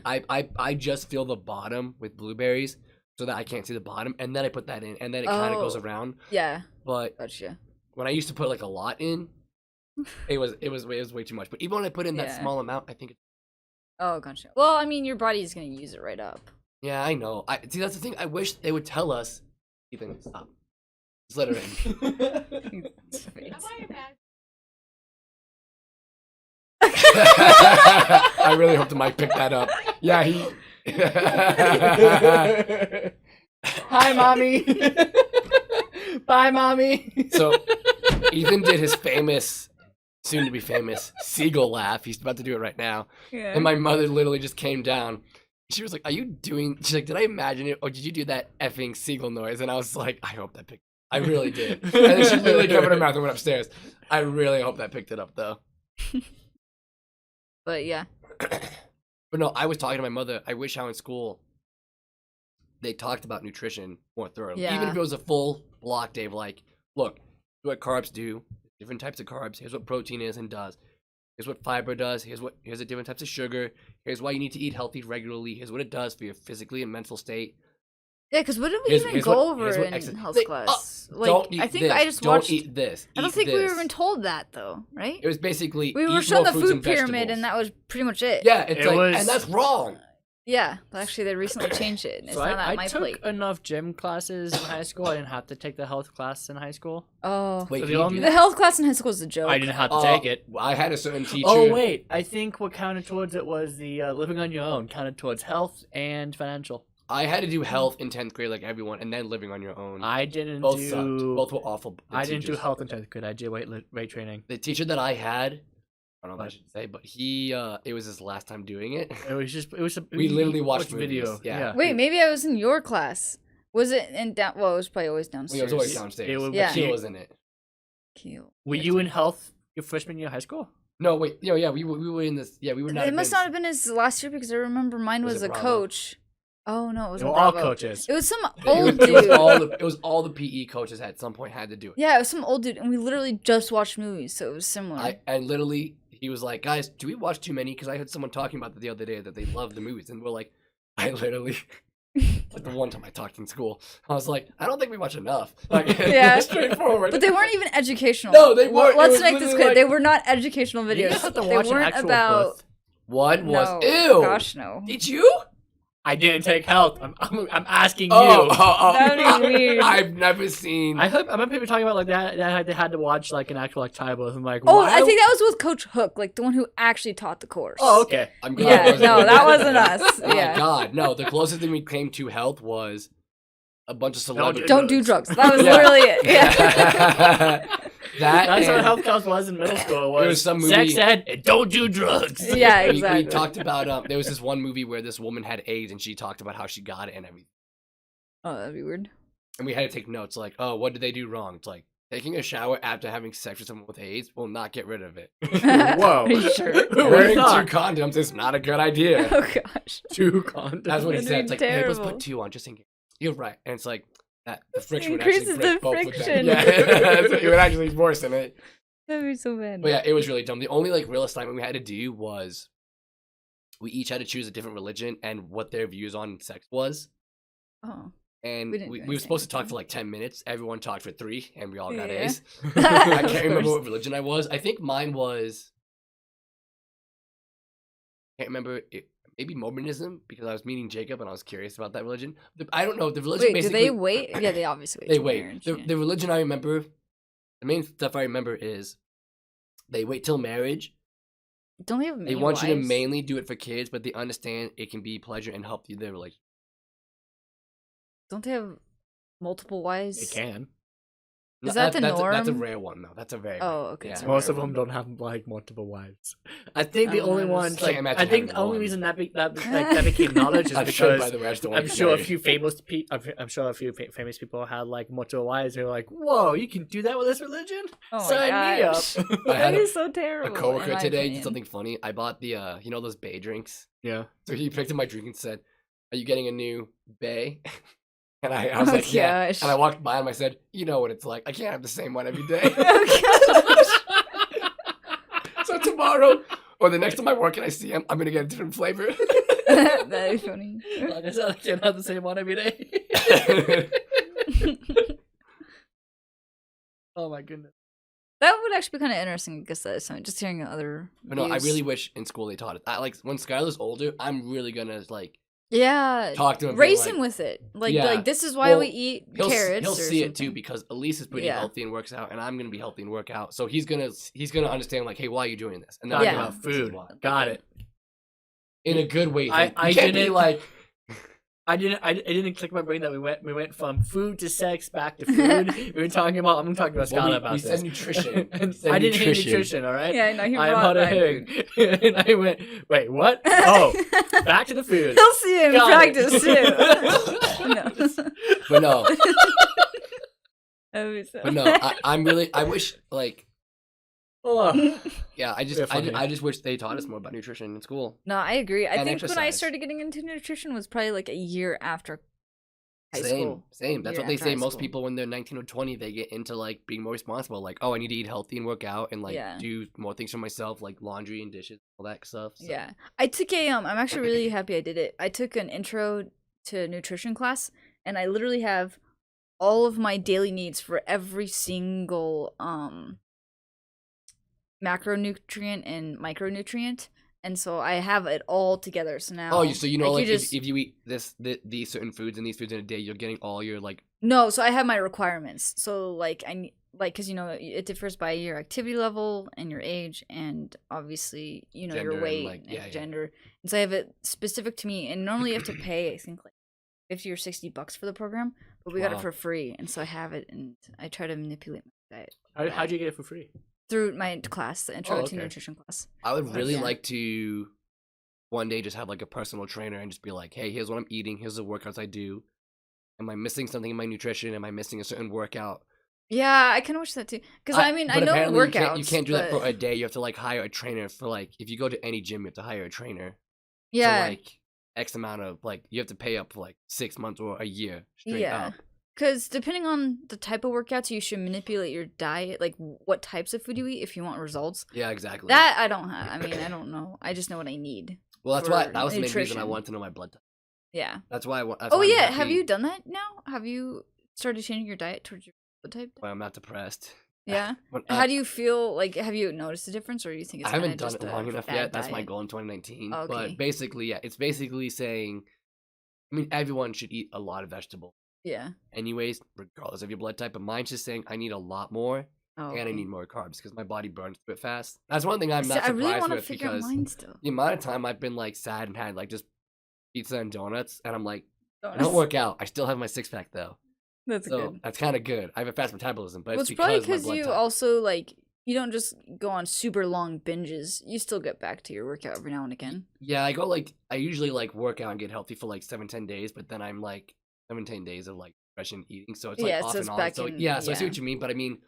I just fill the bottom with blueberries so that I can't see the bottom, and then I put that in, and then it kind of goes Oh. around. Yeah. But Gotcha. when I used to put like a lot in, it was way too much. But even when I put in that Yeah. small amount, I think. Oh, gotcha. Well, I mean, your body's gonna use it right up. Yeah, I know. I see. That's the thing. I wish they would tell us. Ethan, stop. Just let her in. I really hope the mic picked that up. Yeah, he. Hi, mommy. Bye, mommy. So, Ethan did his famous, soon to be famous, seagull laugh. He's about to do it right now. Yeah. And my mother literally just came down. She was like, "Are you doing?" She's like, "Did I imagine it, or did you do that effing seagull noise?" And I was like, "I hope that picked." I really did. And then she literally covered her mouth and went upstairs. I really hope that picked it up, though. But yeah. But no, I was talking to my mother. I wish how in school they talked about nutrition more thoroughly. Even Yeah. if it was a full block day of like, look, here's what carbs do, different types of carbs, here's what protein is and does. Here's what fiber does, here's the different types of sugar, here's why you need to eat healthy regularly, here's what it does for your physically and mental state. Yeah, because what did we Here's- even here's go what- over here's what in exercise- health They- class? Don't eat I think this, I just don't watched. eat this. I don't eat think we were this. even told that though, right? It was basically We were eat shown more the fruits food and pyramid, vegetables. and that was pretty much it. Yeah, it's It like, was- and that's wrong. Yeah, but actually, they recently changed it. And it's So not I at my took plate. enough gym classes in high school. I didn't have to take the health class in high school. Oh, Wait, So can the you only- do the that? health class in high school is a joke. I didn't have to take it. I had a certain teacher. Oh wait, I think what counted towards it was the living on your own counted towards health and financial. I had to do health in 10th grade like everyone, and then living on your own. I didn't Both do. sucked. Both were awful. The I didn't do teachers. health in 10th grade. I did weight training. The teacher that I had, I don't know if I should say, but he, it was his last time doing it. It was just. It was. We literally watched video. movies, yeah. Wait, maybe I was in your class. Was it in down? Well, it was probably always Well, downstairs. it was always downstairs. It was- Yeah. He was in it. Cute. Were you in health your freshman year of high school? No, wait. Yeah, we were in this. Yeah, we were not. It must not have been his last year because I remember mine Was was it a Bravo? coach. Oh no, it They wasn't were all Bravo. coaches. It was some It old was, dude. it was all the PE coaches at some point had to do it. Yeah, it was some old dude, and we literally just watched movies, so it was similar. And literally, he was like, "Guys, do we watch too many?" Because I heard someone talking about that the other day that they love the movies, and we're like, I literally. Like the one time I talked in school, I was like, I don't think we watch enough. Like, Yeah. straightforward. But they weren't even educational. No, they weren't. It Let's was make this literally clear. like- They were not educational You videos. just have to They watch an weren't actual about. birth. One was No, ew. gosh no. Did you? I didn't take health. I'm asking Oh, you. That'd be weird. I've never seen. I remember people talking about like that they had to watch like an actual like title. I'm like, Oh, why? I think that was with Coach Hook, like the one who actually taught the course. Oh, okay. I'm glad it Yeah, wasn't no, me. that wasn't us. Oh my Yeah. god, no. The closest thing we came to health was a bunch of celebrities. Don't do drugs. That was Yeah. literally it. Yeah. That's That's what health class was in middle school. Was, was some movie- sex ed and don't do drugs. Yeah, we exactly. talked about there was this one movie where this woman had AIDS and she talked about how she got it and everything. Oh, that'd be weird. And we had to take notes like, oh, what did they do wrong? It's like taking a shower after having sex with someone with AIDS will not get rid of it. Whoa. Are you sure? Who Wearing would've two thought? condoms is not a good idea. Oh gosh. 2 condoms. That's what he That'd said. be It's like, hey, let's terrible. put 2 on just in case. You're right. And it's like that the friction would Increases actually break the both of friction. them. Yeah, it would actually worsen it. That'd be so bad. But yeah, it was really dumb. The only like real assignment we had to do was we each had to choose a different religion and what their views on sex was. Oh. And We didn't we do were supposed to talk anything. for like 10 minutes. Everyone talked for 3 and we all got Yeah. A's. Of I can't remember course. what religion I was. I think mine was. I can't remember. Maybe Mormonism because I was meeting Jacob and I was curious about that religion. I don't know. The religion Wait, do basically. they wait? Yeah, they obviously wait. They till wait. marriage, The, yeah. the religion I remember, the main stuff I remember is they wait till marriage. Don't they have They many want you to wives? mainly do it for kids, but they understand it can be pleasure and help you there. Like, Don't they have multiple wives? It can. Is that the that's a norm? rare one though. That's a very. Oh, okay. Yeah. it's a Most rare of them one. don't have like multiple wives. I think the I only don't ones Can't like imagine I think having the only one. reason that became knowledge is I'm sure by because the way, I just don't want I'm to sure a married. few famous people had like multiple wives. They're like, "Whoa, you can do that with this religion? Oh my Sign me up!" gosh. I That had is so terrible. A in coworker my today opinion. did something funny. I bought the you know those bay drinks. Yeah. So he picked up my drink and said, "Are you getting a new bay?" And I was Oh, like, "Yeah." gosh. And I walked by him. I said, "You know what it's like. I can't have the same one every day." Oh, So tomorrow or the next time I work and I see him, I'm gonna get a different flavor. That'd be funny. Like I said, I can't have the same one every day. Oh my goodness. That would actually be kind of interesting. I guess that is something. Just hearing other. But no, I views. really wish in school they taught it. Like when Skylar's older, I'm really gonna like Yeah. talk to him. and Race be him like, with it. Like, Yeah. like this is why Well, we eat he'll carrots. he'll or see it too something. because Elise is pretty Yeah. healthy and works out, and I'm gonna be healthy and work out. So he's gonna understand like, hey, why are you doing this? And then Talking Yeah. about food. Got it. in a good way. I you can't be didn't- like, I didn't click my brain that we went from food to sex back to food. I'm talking about well, Skylar about we this. said nutrition. And We said I didn't hear nutrition, all right? Yeah, no, he I'm brought hard of back hearing. food. And I went, wait, what? Oh, back to the food. He'll see it in Got practice it. too. No. but no, That would be so- but no. I'm really. I wish like, Oh. yeah. I They're funny. just wish they taught us more about nutrition in school. No, I agree. I And think when I exercise. started getting into nutrition was probably like a year after high Same, school. same. That's Year what they after say. high Most school. people, when they're 19 or 20, they get into like being more responsible. Like, oh, I need to eat healthy and work out and like Yeah. do more things for myself, like laundry and dishes, all that stuff. So. Yeah. I took a I'm actually really happy I did it. I took an intro to nutrition class and I literally have all of my daily needs for every single macronutrient and micronutrient. And so I have it all together. So now Oh, so you know, like just if you eat these certain foods and these foods in a day, you're getting all your like. No, so I have my requirements. So like because you know it differs by your activity level and your age and obviously you know Gender your and, weight like, and yeah, yeah. gender. And so I have it specific to me. And normally you have to pay I think like $50 or $60 for the program, but we got Wow. it for free. And so I have it and I try to manipulate my diet How'd you get it for free? through my class, the intro to okay. nutrition class. I would really Yeah. like to one day just have like a personal trainer and just be like, hey, here's what I'm eating. Here's the workouts I do. Am I missing something in my nutrition? Am I missing a certain workout? Yeah, I kind of wish that too. Because I mean, I but know apparently workouts. You can't do that for but- a day. You have to like hire a trainer for like if you go to any gym, you have to hire a trainer. Yeah. For, like X amount of like you have to pay up for like 6 months or a year straight Yeah. up. Because depending on the type of workouts, you should manipulate your diet, like what types of food you eat if you want results. Yeah, exactly. That I don't have. I mean, I don't know. I just know what I need. well, that's why for that was the main reason I nutrition. wanted to know my blood type. Yeah. That's why I want. Oh yeah. Have you done that now? Have you started changing your diet towards your blood type? Why I'm not depressed. Yeah. When- How do you feel? Like, have you noticed a difference, or do you think it's I haven't kinda done just it a long enough fad yet. That's my diet? goal in 2019. Okay. But basically, yeah, it's basically saying I mean, everyone should eat a lot of vegetables, Yeah. anyways, regardless of your blood type. But mine's just saying I need a lot more, Oh, and I okay. need more carbs because my body burns a bit fast. That's one thing I'm See, not I really surprised want to with figure out because mine still. the amount of time I've been like sad and had like just pizza and donuts, and I'm like, I Donuts. don't work out. I still have my 6-pack though, That's so good. that's kind of good. I have a fast metabolism, but Well, it's it's probably because my because blood you type. also like you don't just go on super long binges. You still get back to your workout every now and again. Yeah, I usually like work out and get healthy for like 7-10 days, but then I'm like 7-10 days of like depression eating, so it's like Yeah, off so and it's on. back So in- yeah, so I see yeah. what you mean, but I mean,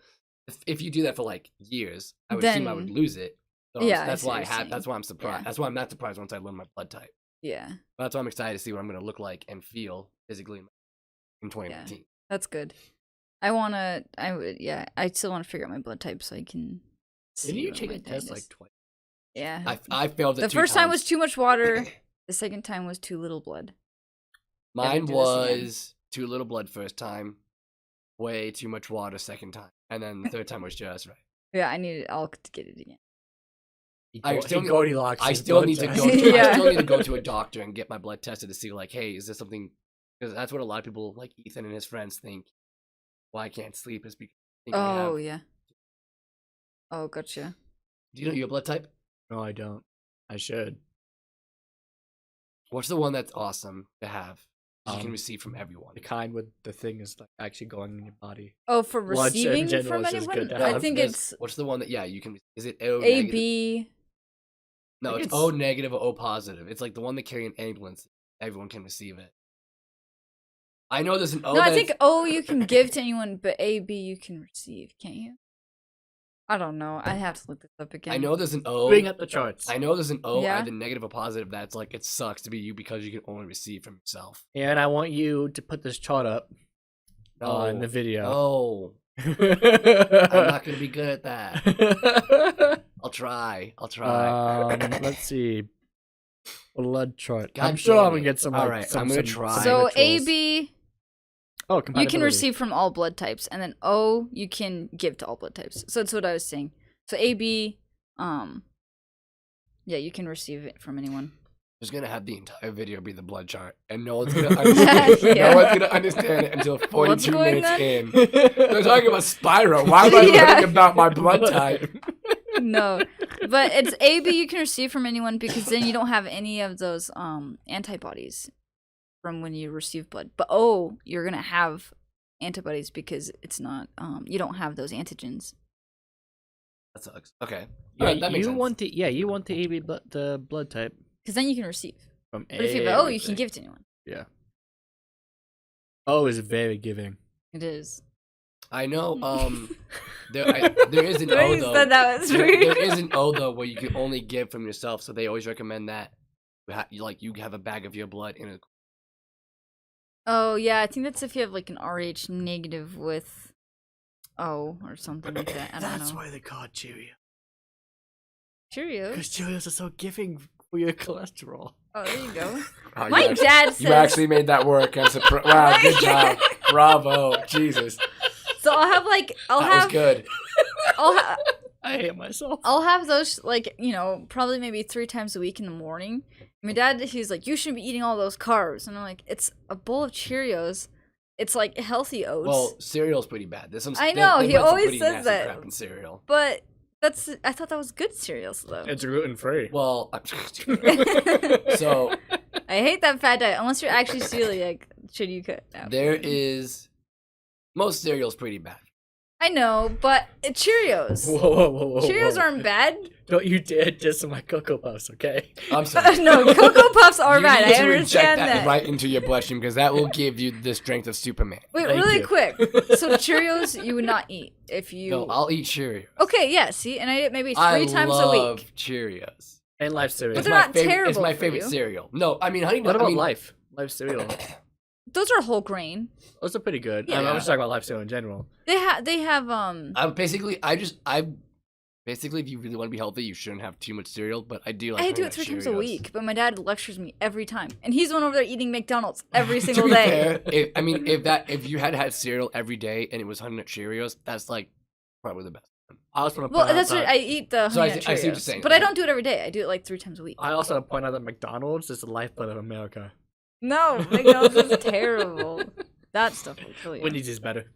if you do that for like years, I would assume I would Then- lose it. So Yeah, I that's see what why I you're have. saying. That's why I'm surprised. Yeah. That's why I'm not surprised once I learn my blood type. Yeah, But that's why I'm excited to see what I'm gonna look like and feel physically in 2019. that's good. I still want to figure out my blood type so I can. Didn't see you what take my a diet test is. like twice? Yeah. I failed it The 2 first time was times. too much water. The second time was too little blood. Mine do this again. was too little blood first time, way too much water second time, and then the third time was just right. Yeah, I'll get it again. I still He need- Goldilocks I his still blood need to test. go. Yeah. I still need to go to a doctor and get my blood tested to see, like, hey, is this something? Because that's what a lot of people, like Ethan and his friends, think. Why I can't sleep is because I think I Oh have. yeah. Oh, gotcha. Do you know your blood type? No, I don't. I should. What's the one that's awesome to have? You can Um, receive from everyone. The kind with the thing is like actually going in your body. Oh, for Blood in receiving general from is just anyone, good to I have. think There's- it's What's the one that? Yeah, you can. Is it O A negative? B. No, I think it's it's- O negative or O positive. It's like the one that carry an ambulance. Everyone can receive it. I know there's an O. No, I that's- think O you can give to anyone, but A B you can receive. Can't you? I don't know. I have to look this up again. I know there's an O. Bring up the charts. I know there's an O, Yeah. either negative or positive. That's like it sucks to be you because you can only receive from yourself. And I want you to put this chart up on the No. video. Oh, I'm I'm not gonna be good at that. I'll try. Let's see. Blood chart. God I'm sure damn I'm gonna it. get some. All like, right, some, I'm gonna some try. sign So A rituals. B Oh, you can compatibility. receive from all blood types, and then O you can give to all blood types. So that's what I was saying. So A B, yeah, you can receive it from anyone. Just gonna have the entire video be the blood chart, and no one's gonna understand. Yeah. No one's gonna understand it until 42 going minutes on? in. They're talking about Spyro. Why am I Yeah. learning about my blood type? No, but it's A B you can receive from anyone because then you don't have any of those antibodies from when you receive blood. But O you're gonna have antibodies because it's not you don't have those antigens. That sucks. Okay. Yeah, Alright, that makes you sense. want the AB the blood type Because then you can receive. from But if you have O, you can everything. give to anyone. Yeah. O is very giving. It is. I know. There is an The O way you though. said that was There weird. is an O though where you can only give from yourself, so they always recommend that. You have a bag of your blood in a. Oh yeah, I think that's if you have like an RH negative with O or something like that. I don't That's know. why they call it Cheerios. Cheerios. Because Cheerios are so giving for your cholesterol. Oh, there you go. Oh, My you actually- dad says. You actually made that work. I'm surprised. Wow, good job. Bravo. Jesus. So I'll have like That was good. I hate myself. I'll have those like probably maybe 3 times a week in the morning. My dad, he's like, you shouldn't be eating all those carbs, and I'm like, it's a bowl of Cheerios. It's like healthy oats. Well, cereal's pretty bad. There's some. I know, they he put some always pretty says nasty that. crap in cereal. but I thought that was good cereals though. It's gluten free. Well, so I hate that fat diet. Unless you're actually celiac, should you cut out? there is most cereal's pretty bad. I know, but Cheerios. Whoa. Cheerios aren't bad. Don't you dare diss my Cocoa Puffs, okay? I'm sorry. No, Cocoa Puffs are You bad. need I to inject understand that that. right into your bloodstream because that will give you the strength of Superman. Wait, Thank really you. quick. So Cheerios you would not eat if you. No, I'll eat Cheerios. Okay, yeah. See, and I eat it maybe 3 I times a love week. Cheerios. And Life cereal. But It's they're my not favorite. It's terrible my for favorite you. cereal. No, I mean, honey. What I about mean, Life? Life cereal. Those are whole grain. Those are pretty good. Yeah. I'm just talking about Life cereal in general. They have I'm basically. Basically, if you really want to be healthy, you shouldn't have too much cereal. But I do like. I do having it 3 Cheerios. times a week, but my dad lectures me every time, and he's the one over there eating McDonald's every To single be day. fair, if you had cereal every day and it was Honey Nut Cheerios, that's like probably the best. I also want to Well, point out that's that what I eat the So I Honey Nut see what you're Cheerios. saying. But I don't do it every day. I do it like 3 times a week. I also want to point out that McDonald's is the lifeblood of America. No, McDonald's is terrible. That stuff will kill you. Wendy's is better.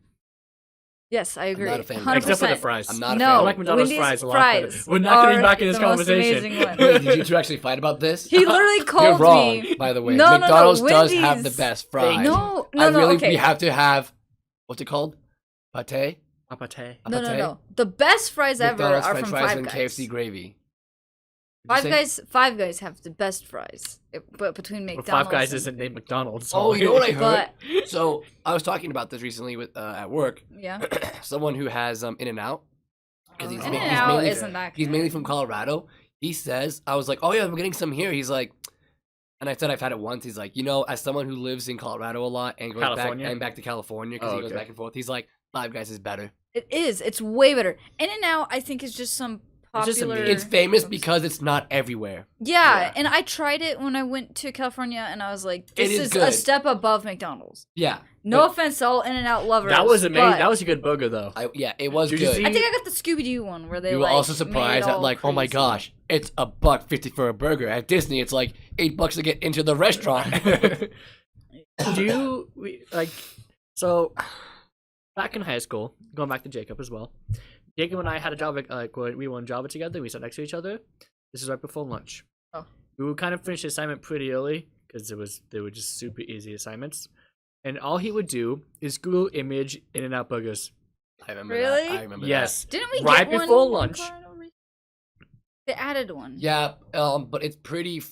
Yes, I agree. not a fan of 100%. Except for the fries. I'm not a No, fan. I like McDonald's Wendy's fries a lot fries better. We're not going to be are back in this the most conversation. amazing one. Wait, did you two actually fight about this? He literally You're called wrong, me. by the way. No, McDonald's no, does have the Wendy's. best fries. No, I really, okay. we have to have, what's it called? Pate? A pate. No, Pate? no. The best fries ever McDonald's are French from fries Five and Guys. KFC gravy. What'd you say? Five Guys have the best fries, but between Well, McDonald's. Five Guys and- isn't named McDonald's. Oh, you know what I heard? But So I was talking about this recently with at work. yeah, Someone who has In-N-Out. Because In-N-Out isn't that good. He's mainly from Colorado. He says, I was like, oh yeah, I'm getting some here. He's like, and I said I've had it once. He's like, as someone who lives in Colorado a lot and goes back to California because he goes back and forth. He's like, Five Guys is better. It is. It's way better. In-N-Out, I think, is just some popular. It's famous because it's not everywhere. Yeah, and I tried it when I went to California, and I was like, "This It is is good. a step above McDonald's." Yeah. No offense to all In-N-Out lovers. That was amazing. but That was a good burger, though. It was Did you good. see- I think I got the Scooby Doo one where they You were like, also made it surprised at all like, oh my crazy. gosh, it's $1.50 for a burger. At Disney, it's like $8 to get into the restaurant. So back in high school, going back to Jacob as well. Jacob and I had a job we were in Java together. We sat next to each other. This is right before lunch. Oh. We would kind of finish the assignment pretty early because they were just super easy assignments. And all he would do is Google image In-N-Out burgers. I remember Really? that. I remember Yes. Didn't we Right get before one in lunch. Colorado recently? They added one. that. Yeah, but it's pretty,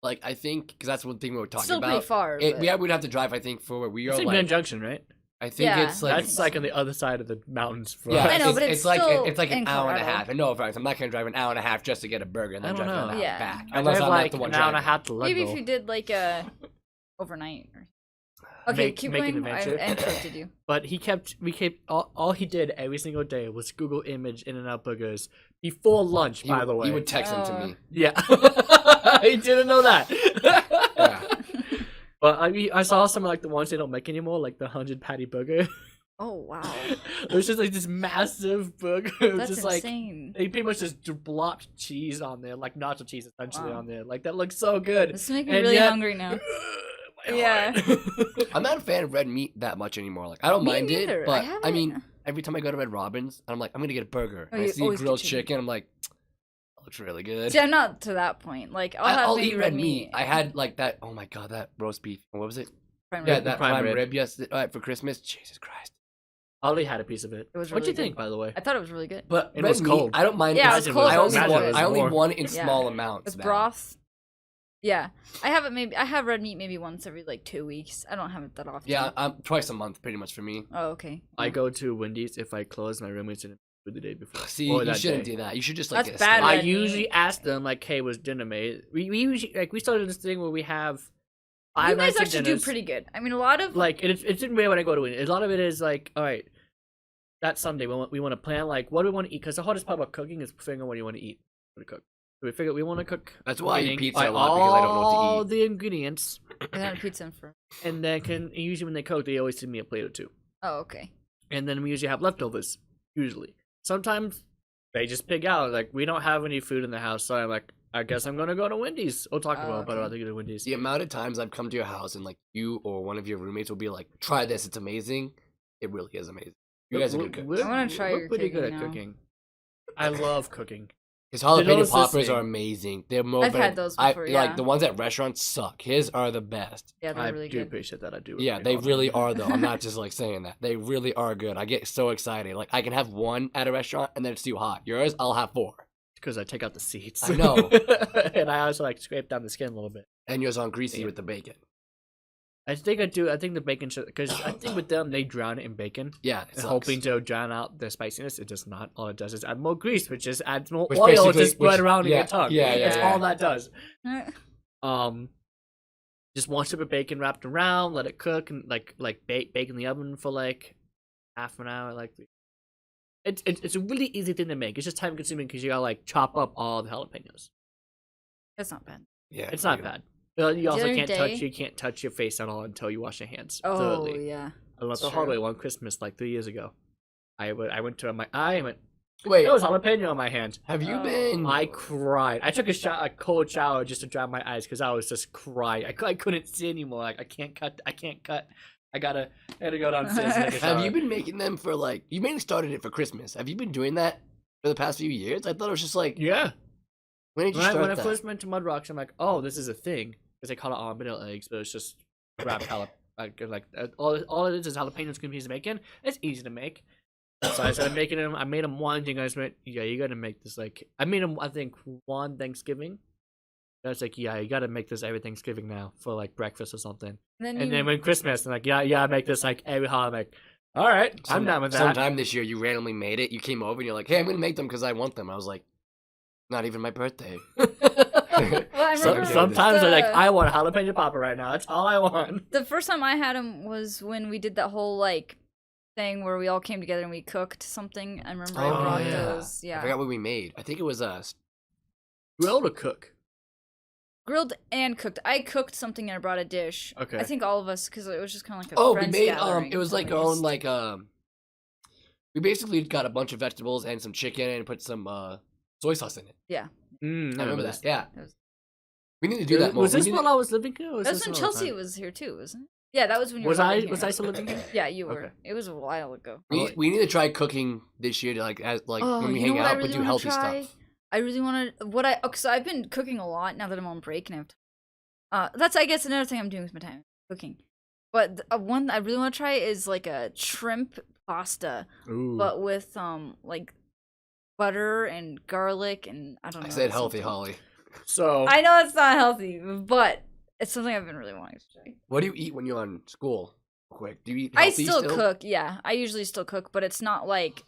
I think, because that's one thing we were talking Still about. pretty far. but- We'd have to drive, I think, for where we It's are. in Grand Junction, right? I think Yeah. it's like That's like on the other side of the mountains. For yeah, us. I know, but it's still it's like an in hour and a Colorado. half. And no offense, I'm not gonna drive an hour and a half just to get a burger and then I don't drive an know. hour Yeah. back. I Unless drive I'm like not the one an hour and a driving. half to Maybe if Ludlow. you did like a overnight. Okay, keep make an going. I adventure. interrupted you. But all he did every single day was Google image In-N-Out burgers before lunch. He By would- the way, he would text them to me. yeah, he didn't know that. Yeah. But I saw some like the ones they don't make anymore, like the 100 patty burger. Oh wow, It was just like this massive burger. that's just like insane. they pretty much just blopped cheese on there, like nacho cheese essentially Wow. on there. Like that looks so good. This is making me And really yet- hungry now. My Yeah. heart. I'm not a fan of red meat that much anymore. Like I don't Me mind neither. it, but I haven't- mean, every time I go to Red Robin's, I'm like, I'm gonna get a burger. Oh, And I you see always get grilled chicken. chicken. I'm like, looks really good. See, I'm not to that point. Like I'll have I'll maybe eat red meat. I had like that. Oh my god, that roast beef. What was it? prime Yeah, rib. that prime prime rib. rib. Yes, for Christmas. Jesus Christ. Ollie had a piece of it. It was What'd you really think, by the way? I thought it was really good. But It red was meat, cold. I don't mind. Yeah, it I was Imagine cold. I It was only good. want. I only more. want it in Yeah. small amounts. With now. broth. Yeah, I have it. Maybe I have red meat maybe once every like 2 weeks. I don't have it that often. Yeah, twice a month, pretty much for me. Oh, okay. I go to Wendy's if I close my roommates didn't food the day before. See, or you that shouldn't day. do that. You should just like That's get a bad steak. I red meat. usually ask them like, "Hey, was dinner made?" We usually like we started this thing where we have You five guys nights of actually do dinners. pretty good. I mean, a lot of Like it's in way when I go to Wendy's. A lot of it is like, all right, that Sunday we want to plan like what do we want to eat because the hardest part about cooking is figuring out what you want to eat. What to cook. So we figure we want to cook. That's why I eat eating, pizza buy a lot because I don't know what to all eat. the ingredients, and then pizza and for. and then usually when they cook, they always send me a plate or two. Oh, okay. And then we usually have leftovers. Usually, sometimes they just pig out. Like we don't have any food in the house, so I'm like, I guess I'm gonna go to Wendy's or Taco Oh, Bell, but okay. I'd rather go to Wendy's. The amount of times I've come to your house and like you or one of your roommates will be like, "Try this, it's amazing." It really is amazing. You guys are good cooks. I wanna try We're your pretty good cooking at now. cooking. I love cooking. His For jalapeno those poppers listening- are amazing. They're more. I've better- had those before, yeah. Like the ones at restaurants suck. His are the best. Yeah, they're I really do good. appreciate that. I do. Yeah, they really are though. I'm not just like saying that. They really are good. I get so excited. Like I can have one at a restaurant and then it's too hot. Yours, I'll have 4. because I take out the seeds. I know. And I also like scrape down the skin a little bit. And yours on greasy Yeah. with the bacon. I think I do. I think the bacon should because I think with them they drown it in bacon. Yeah, it And sucks. hoping to drown out the spiciness. It does not. All it does is add more grease, which just adds more Which oil basically- to spread which- around in yeah, your tongue. yeah, yeah, That's yeah. all that does. Eh, Just one strip of bacon wrapped around, let it cook, and like bake in the oven for like half an hour. Like it's a really easy thing to make. It's just time consuming because you gotta like chop up all the jalapenos. That's not bad. Yeah, It's not bad. You also other can't day- you can't touch your face at all until you wash your hands. Oh thoroughly. yeah. I learned the That's hard true. way one Christmas like 3 years ago. I went to Wait, There was jalapeno on my hand. have you Oh. been? I cried. I took a cold shower just to dry my eyes because I was just crying. I couldn't see anymore. Like I can't cut. I gotta go downstairs and take a shower. Have you been making them for like? You mainly started it for Christmas. Have you been doing that for the past few years? I thought it was just like. Yeah. When did you When start I that? first went to Mud Rocks, I'm like, oh, this is a thing because they call it armadillo eggs, but it's just wrapped all it is jalapenos, green peas, and bacon. It's easy to make. So I started making them. I made them one thing. I just went, yeah, you gotta make this like. I made them. I think one Thanksgiving. I was like, yeah, you gotta make this every Thanksgiving now for like breakfast or something. And then when Christmas, I'm like, yeah, I make this like every holiday. I'm like, all right, I'm done with that. Sometime this year, you randomly made it. You came over and you're like, "Hey, I'm gonna make them because I want them." I was like, "Not even my birthday." Well, I So- remember Sometimes the, I'm like, I want a jalapeno popper right now. That's all I want. the first time I had them was when we did that whole like thing where we all came together and we cooked something. I remember I Oh, brought yeah. those. I Yeah, forgot what we made. I think it was Grill to cook. grilled and cooked. I cooked something and I brought a dish. Okay. I think all of us because it was just kind of like a Oh, we friends made gathering. it was like So our we own just- like we basically got a bunch of vegetables and some chicken and put some soy sauce in it. Yeah, I remember that. Yeah. That was- We need to do that more. Was We this need while to- I was living here? Or was that's this when another Chelsea time? was here too, wasn't it? Yeah, that was when you Was were I living was here. I still living here? Yeah, you were. Okay. It was a while ago. we need to try cooking this year to like as like Oh, when we you know hang what I out really but do wanna healthy try? stuff. I really want to. What I because I've been cooking a lot now that I'm on break and I have. That's I guess another thing I'm doing with my time cooking. But one I really want to try is like a shrimp pasta, Ooh. but with like butter and garlic and I don't know. I said healthy, something. Holly. So I know it's not healthy, but it's something I've been really wanting to try. What do you eat when you're on school? Quick, do you eat I healthy still cook, yeah. I usually still cook, but it's not like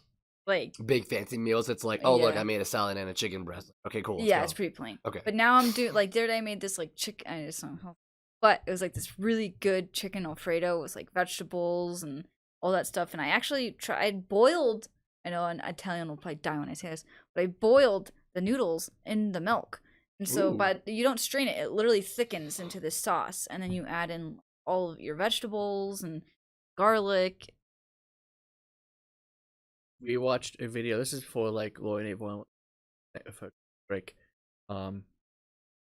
Big fancy meals. It's like, oh look, Yeah. I made a salad and a chicken breast. Okay, cool. let's yeah, go. it's pretty plain. Okay. But now I'm doing like the other day I made this like chicken. I just don't know, but it was like this really good chicken Alfredo with like vegetables and all that stuff. And I actually tried boiled. I know an Italian will probably die when I say this, but I boiled the noodles in the milk, and so Ooh. but you don't strain it. It literally thickens into this sauce, and then you add in all of your vegetables and garlic. we watched a video. This is for like Lauren and everyone for break.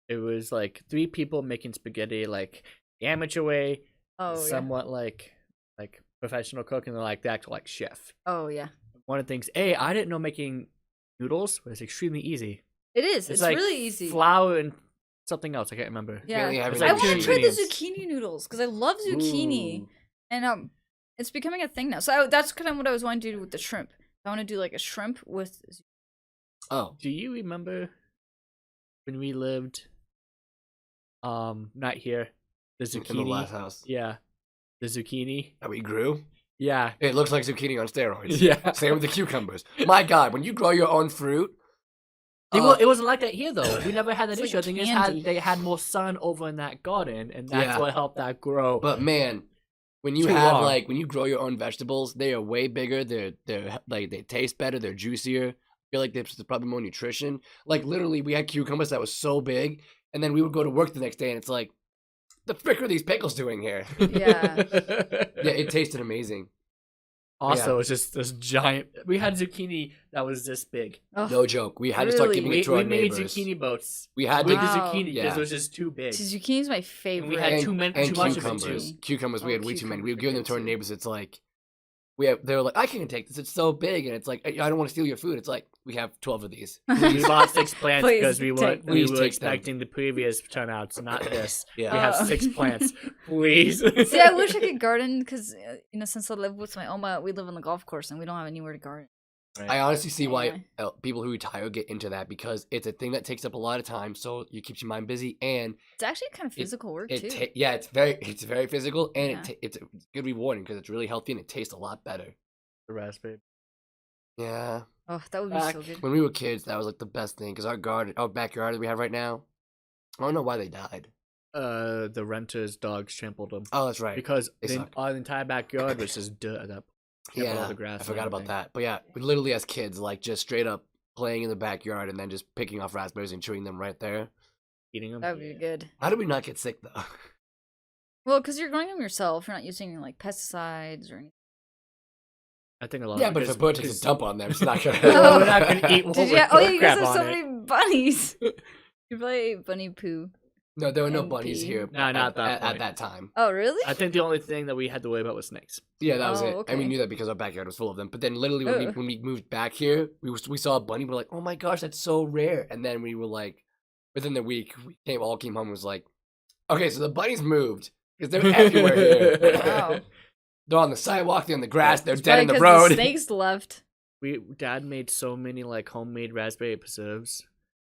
It was like 3 people making spaghetti like the amateur way, Oh somewhat like professional cook, and then like the actual like chef. yeah. Oh yeah. One of the things, I didn't know making noodles was extremely easy. It is. It's like really easy. Flour and something else. I can't remember. Yeah. Mainly having, It's I like want two to try the ingredients. zucchini noodles because I love zucchini, Ooh. and it's becoming a thing now. So that's kind of what I was wanting to do with the shrimp. I want to do like a shrimp with. Oh, Do you remember when we lived? Not here. The zucchini. in the last house Yeah, the zucchini. that we grew. Yeah. It looks like zucchini on steroids. Yeah. Same with the cucumbers. My God, when you grow your own fruit, It wasn't like that here though. We never had that It's issue. like I think it's candy. they had more sun over in that garden, and that's Yeah. what helped that grow. but man, when you Too have long. like when you grow your own vegetables, they are way bigger. They're like they taste better. They're juicier. I feel like there's probably more nutrition. Like literally, we had cucumbers that was so big, and then we would go to work the next day, and it's like, the frick are these pickles doing here? Yeah. Yeah, it tasted amazing. Also, it's just this giant. We had zucchini that was this big. Oh, No joke. We had to start Really? giving it We, to our we made neighbors. zucchini boats We had with to Wow. the zucchini because Yeah. it was just too big. zucchini's my favorite. we had and, too and much of it cucumbers. too. Cucumbers, we Oh, had way too many. We were cucumbers giving are them to our good, too. neighbors. It's like they were like, I can't take this. It's so big, and it's like I don't want to steal your food. It's like we have 12 of these. We bought 6 plants Please because we take were them. expecting the previous turnouts, not this. Yeah. We have Oh. 6 plants. Please. See, I wish I could garden because, since I live with my Oma, we live on the golf course and we don't have anywhere to garden. I honestly see why Anyway. people who retire get into that because it's a thing that takes up a lot of time, so it keeps your mind busy, and It's actually kind of physical work too. it's very physical, and Yeah. it's good rewarding because it's really healthy and it tastes a lot better. The raspberry. Yeah, Oh, that would be Back so good. when we were kids, that was like the best thing because our backyard that we have right now, I don't know why they died. The renter's dogs trampled them. Oh, that's right. Because They suck. our entire backyard was just dirt at that point. Trampled all Yeah, the grass I and forgot about everything. that. But yeah, we literally as kids, like just straight up playing in the backyard and then just picking off raspberries and chewing them right there. Eating them. That would be good. How did we not get sick though? Well, because you're growing them yourself, you're not using like pesticides or anything. I think a lot. Yeah, of but it if is a bird takes because- a dump on them, it's not gonna. Well, we're not gonna eat. Did you? with Oh, you guys crap have so on it. many bunnies. You probably ate bunny poo. No, there were no MP. bunnies here. No, not that at point. that time. Oh, really? I think the only thing that we had to worry about was snakes. Yeah, that was Oh, it. And we okay. knew that because our backyard was full of them. But then literally when we moved back here, we saw a bunny. We're like, oh my gosh, that's so rare. And then we were like, within the week, we all came home and was like, okay, so the bunnies moved. Because they're everywhere here. Wow. They're on the sidewalk, they're in the grass, they're It's dead in the probably 'cause road. The snakes left. Dad made so many like homemade raspberry preserves.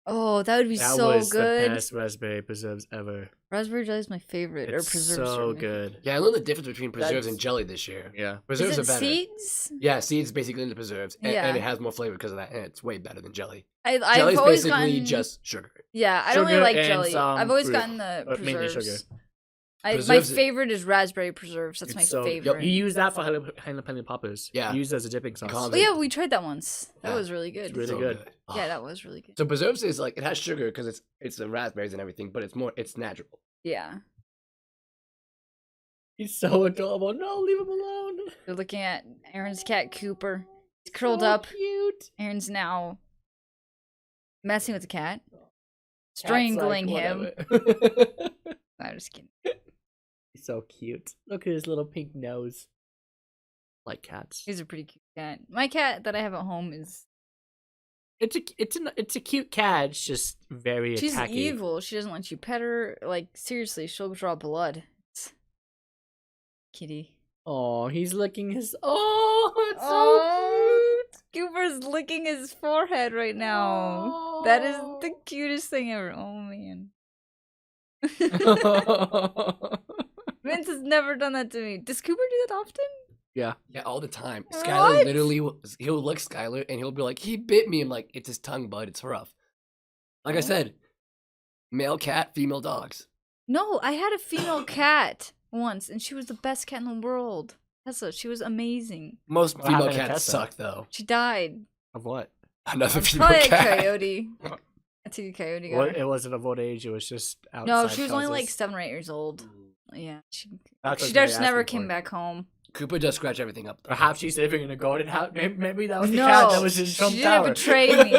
Oh, that would be That so was the good. best raspberry preserves ever. Raspberry jelly is my favorite, or It's preserves. so are my favorite. good. Yeah, I learned the difference between preserves and That's- jelly this year. Yeah. Preserves Is are it better. seeds? Yeah, seeds basically in the preserves. And, Yeah. and it has more flavor because of that. And it's way better than jelly. I've Jelly's always basically gotten just sugar. Yeah, I don't really Sugar like and jelly. some I've always fruit, gotten the but mainly preserves. sugar. My Preserves- favorite is raspberry preserves. That's It's my so- favorite. You use that for jalapeno poppers. Yeah. You use it as a dipping sauce. Called Oh yeah, we tried that once. That Yeah. was really good. It's really So good. Yeah, Oh. that was really good. So preserves is like it has sugar because it's the raspberries and everything, but it's natural. Yeah. He's so adorable. No, leave him alone. You're looking at Aaron's cat Cooper. He's curled So up. Cute. Aaron's now messing with the cat. Cat's Strangling like, him. whatever. I'm just kidding. He's so cute. Look at his little pink nose. Like cats. He's a pretty cute cat. My cat that I have at home is It's a cute cat. It's just very she's attacky. evil. She doesn't let you pet her. Like seriously, she'll draw blood. It's... Kitty. Oh, he's licking his. Oh, it's Oh, Cooper's licking his forehead right now. That is the Oh. cutest thing ever. Oh man. so cute. Vince has never done that to me. Does Cooper do that often? Yeah. Yeah, all the time. What? Skylar literally, he'll lick Skylar and he'll be like, he bit me. I'm like, it's his tongue, bud. It's rough. Like I Oh. said, male cat, female dogs. No, I had a female cat once, and she was the best cat in the world. Tessa, she was amazing. Most What female happened to cats Tessa? suck, though. She died. Of what? Another female Probably a cat. coyote. I took a coyote. Got What? her. It wasn't of old age. It was just outside. No, she was only like causes. 7 or 8 years old. Yeah, she That's what she they were just never asking came for. back home. Cooper does scratch everything up. Though. Perhaps she's living in a golden house. Maybe that was the No, cat that was in she Trump didn't Tower. betray me.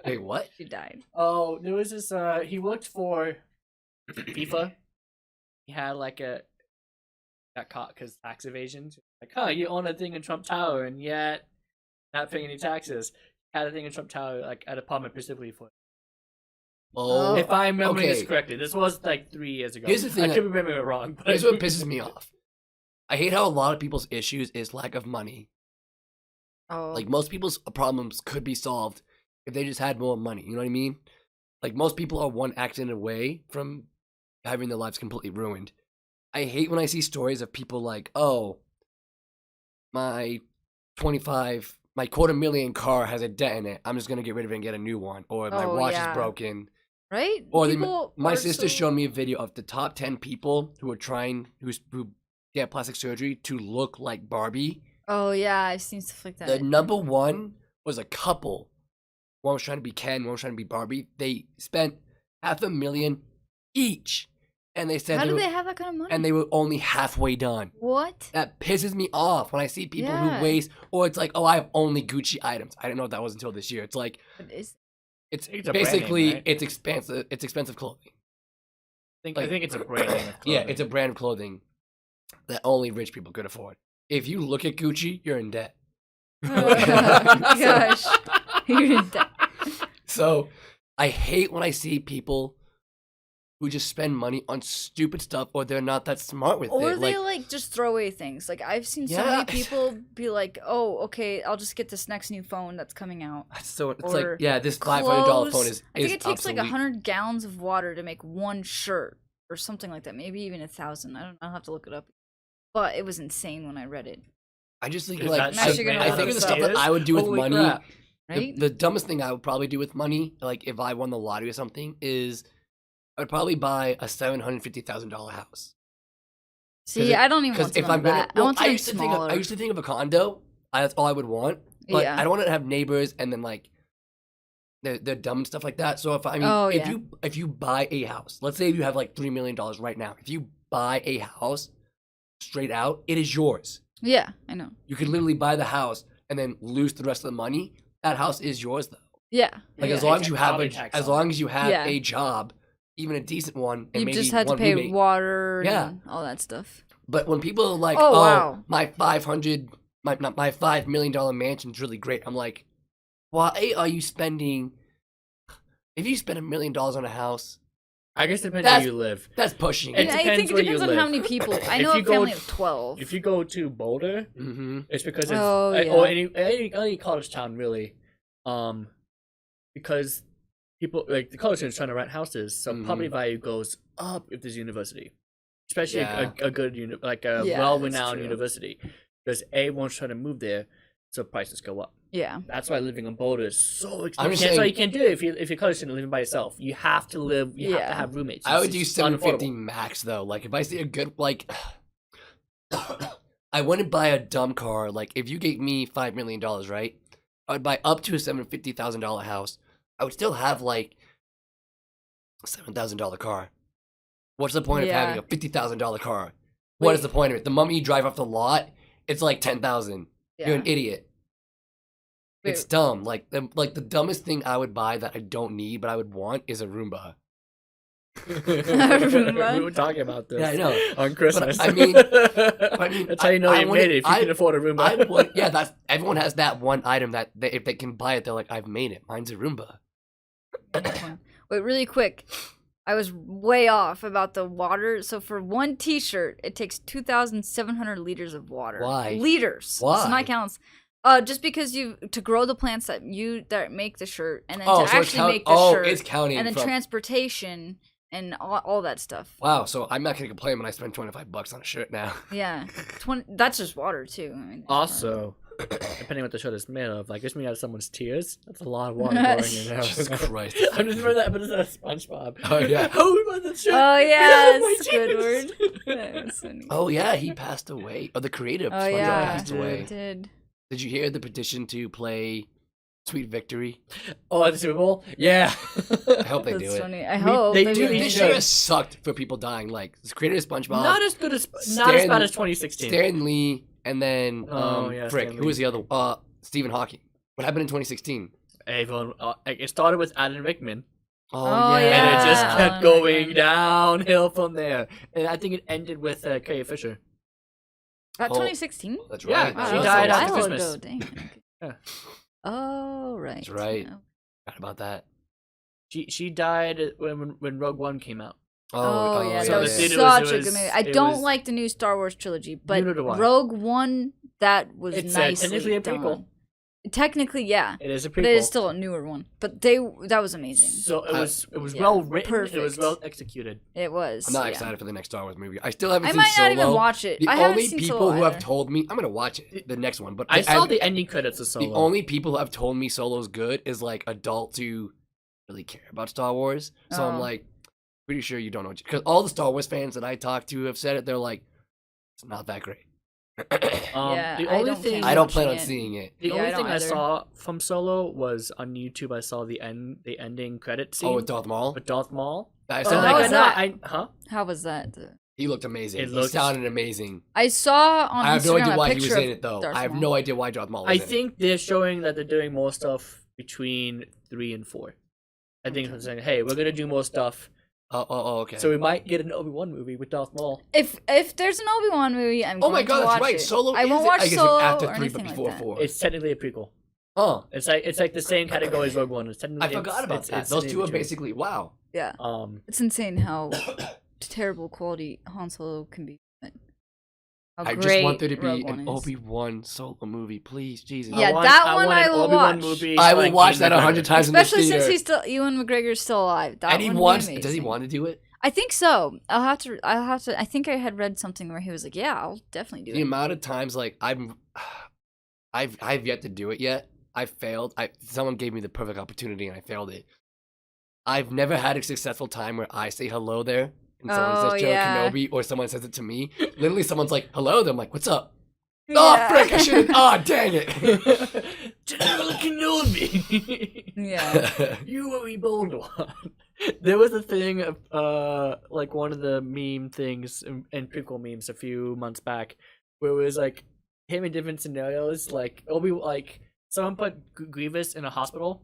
Wait, what? She died. Oh, there was this. He worked for FIFA. He had like got caught because tax evasion. Like, huh, you own a thing in Trump Tower and yet not paying any taxes. Had a thing in Trump Tower, like at apartment specifically for. Oh, If I'm remembering this okay. correctly, this was like 3 years ago. Here's the thing I that- could be remembering it wrong. But here's what pisses me off. I hate how a lot of people's issues is lack of money. Oh, Like most people's problems could be solved if they just had more money. You know what I mean? Like most people are one accident away from having their lives completely ruined. I hate when I see stories of people like, oh, my $250,000 car has a dent in it. I'm just gonna get rid of it and get a new one. Or my Oh, watch yeah. is broken. right? Or People my are sister so- showed me a video of the top 10 people who get plastic surgery to look like Barbie. Oh yeah, I've seen stuff like that. The number one was a couple. One was trying to be Ken, one was trying to be Barbie. They spent $500,000 each. And they said How they do were, they have that kind of money? and they were only halfway done. What? That pisses me off when I see people Yeah. who waste, or it's like, oh, I have only Gucci items. I didn't know what that was until this year. It's like, What is? it's It's a brand name, basically, right? it's expensive. It's expensive clothing. I think it's a brand name. Of Yeah, clothing. it's a brand of clothing that only rich people could afford. If you look at Gucci, you're in debt. Gosh, you're in debt. So I hate when I see people who just spend money on stupid stuff or they're not that smart with Or it. they like just throw away things. Like I've seen so Yeah. many people be like, "Oh, okay, I'll just get this next new phone that's coming out." So it's or like, yeah, this $500 phone Clothes. is I think is it takes like obsolete. 100 gallons of water to make one shirt or something like that. Maybe even 1,000. I don't know. I'll have to look it up. But it was insane when I read it. I just think Is like that I'm actually gonna I look think it of the up. stuff that I would do with Holy money. crap. Right? The dumbest thing I would probably do with money, like if I won the lottery or something, is I'd probably buy a $750,000 house. See, I don't even Because want to if I'm that. gonna, I want I something used to think smaller. I used to think of a condo. That's all I would want. But Yeah. I don't want to have neighbors and then like they're dumb and stuff like that. So Oh, yeah. if you buy a house, let's say you have like $3 million right now. If you buy a house straight out, it is yours. Yeah, I know. You could literally buy the house and then lose the rest of the money. That house is yours though. Yeah. Like yeah. as long as It's you a have property tax as on long it. as you have Yeah. a job, even a decent one, and You maybe just had to one pay roommate. water Yeah. and all that stuff. But when people are like, Oh, "Oh, wow. my $5 million mansion's really great," I'm like, why are you spending? If you spend $1 million on a house, I guess it depends That's- where you live. that's pushing It it. I think depends it where depends you on how live. many people. I If know you a go- family of 12. If you go to Boulder, Mm-hmm. it's because it's Oh, or yeah. any college town really, because people like the college students trying to rent houses, so Mhm. property value goes up if there's a university, especially Yeah. a good like a Yeah, well-renowned that's true. university, because everyone's trying to move there, so prices go up. Yeah. That's why living in Boulder is so expensive. I'm just That's why saying- you can't do it if you're college student living by yourself. You have to live. You have to Yeah. have roommates. I would It's do just 750 unaffordable. max though. Like if I see a good like, I wouldn't buy a dumb car. Like if you gave me $5 million, right? I would buy up to a $750,000 house. I would still have like a $7,000 car. What's the point of Yeah. having a $50,000 car? What is Wait. the point of it? The moment you drive off the lot, it's like 10,000. You're Yeah. an idiot. It's Wait. dumb. Like the dumbest thing I would buy that I don't need but I would want is a Roomba. Roomba? We were talking about this. Yeah, I know. On Christmas. I mean- that's how you know I you wouldn't- made it if you can afford a Roomba. I would, yeah, that's everyone has that one item that if they can buy it, they're like, I've made it. Mine's a Roomba. Wait, really quick. I was way off about the water. So for one T-shirt, it takes 2,700 liters of water. Why? Liters. Why? So not gallons. Just because to grow the plants that make the shirt, and then Oh, to so it's actually make the shirt, it's counting and then from. transportation and all that stuff. Wow, so I'm not gonna complain when I spend $25 on a shirt now. Yeah, 20. That's just water too. I mean, Also, depending on what the shirt is made of, like it's made out of someone's tears. That's a lot of water going in there. Jesus Christ. I'm just remember that episode of SpongeBob. Oh, yeah. Oh, about that shirt. Oh Get yeah, off my that's a good tears. word. That was funny. Oh yeah, he passed away. Oh, the creator of Oh SpongeBob yeah, passed away. it did. Did you hear the petition to play Sweet Victory? Oh, at the Super Bowl? Yeah. I hope they That's do it. funny. I hope they they do Dude, really this should. year has sucked for people dying. Like, the creator of SpongeBob, Not as good as not as Stan- bad as 2016. Stan Lee, and then Oh, yeah, Frick. Stan Who was Lee. the other? Stephen Hawking. What happened in 2016? Everyone, it started with Alan Rickman, Oh, and it just Yeah. kept Alan going Rickman. downhill from there. And I think it ended with Carrie Fisher. That Oh. 2016. That's Yeah, right. Wow, she that was died a after while Christmas. ago. Dang. Okay. Yeah. Oh right. That's right. Oh. Forgot about that. She died when Rogue One came out. Oh, yeah, So that it was was- such a it good was- movie. I it don't was- like the new Star Wars trilogy, but Neither do I. Rogue One, that was It's nicely technically a prequel. done. Technically, yeah, It is a prequel. but it is still a newer one. But that was amazing. So it was Yeah, well written. It was perfect. well executed. It was. I'm not yeah. excited for the next Star Wars movie. I still haven't I seen might Solo. not even watch it. The I haven't only seen people Solo who have either. told me I'm gonna watch it, the next one, but I saw and the ending credits of Solo. the only people who have told me Solo's good is like adults who really care about Star Wars. So I'm Oh. like, pretty sure you don't know because all the Star Wars fans that I talk to have said it. They're like, it's not that great. Yeah, the I only don't thing think I don't plan on watching it. seeing it. the Yeah, only I thing don't I either. saw from Solo was on YouTube. I saw the ending credit scene Oh, with Darth Maul. with Darth Maul. I Oh, saw how that. was that? Huh? How was that? He looked amazing. It He looks- sounded amazing. I saw on I have no Instagram idea a why he picture was of in it though. Darth I have Maul. no idea why Darth Maul was I in it. think they're showing that they're doing more stuff between 3 and 4. I think they're saying, "Hey, we're gonna do more stuff, Oh, okay. so we might get an Obi-Wan movie with Darth Maul." If there's an Obi-Wan movie, I'm oh my going god, to that's watch right. it. Solo. I won't is, watch I guess Solo after or 3, but anything like before that. 4. It's technically a prequel. Oh, It's like the same category as Rogue One. It's technically, I forgot about that. it's Those an two are in-between. basically wow. Yeah, it's insane how terrible quality Han Solo can be. but How I great just want there to Rogue be One an is. Obi-Wan Solo movie, please, Jesus. Yeah, that one want I an will Obi-Wan watch. movie I will like watch Ewan that 100 McGregor. times in the Especially theater. since he's still Ewan McGregor's still alive. That and he one would be wants. Does he amazing. want to do it? I think so. I'll have to. I think I had read something where he was like, "Yeah, I'll definitely do The it." amount of times like I've yet to do it yet. I failed. Someone gave me the perfect opportunity and I failed it. I've never had a successful time where I say hello there and someone Oh, says Joe yeah. Kenobi or someone says it to me. Literally, someone's like, "Hello," then I'm like, "What's up?" Yeah. Oh, frick! I should. Oh, dang it! General Kenobi. Yeah. You will be bold one. There was a thing of like one of the meme things and prequel memes a few months back where it was like him in different scenarios. Like it'll be like someone put Grievous in a hospital,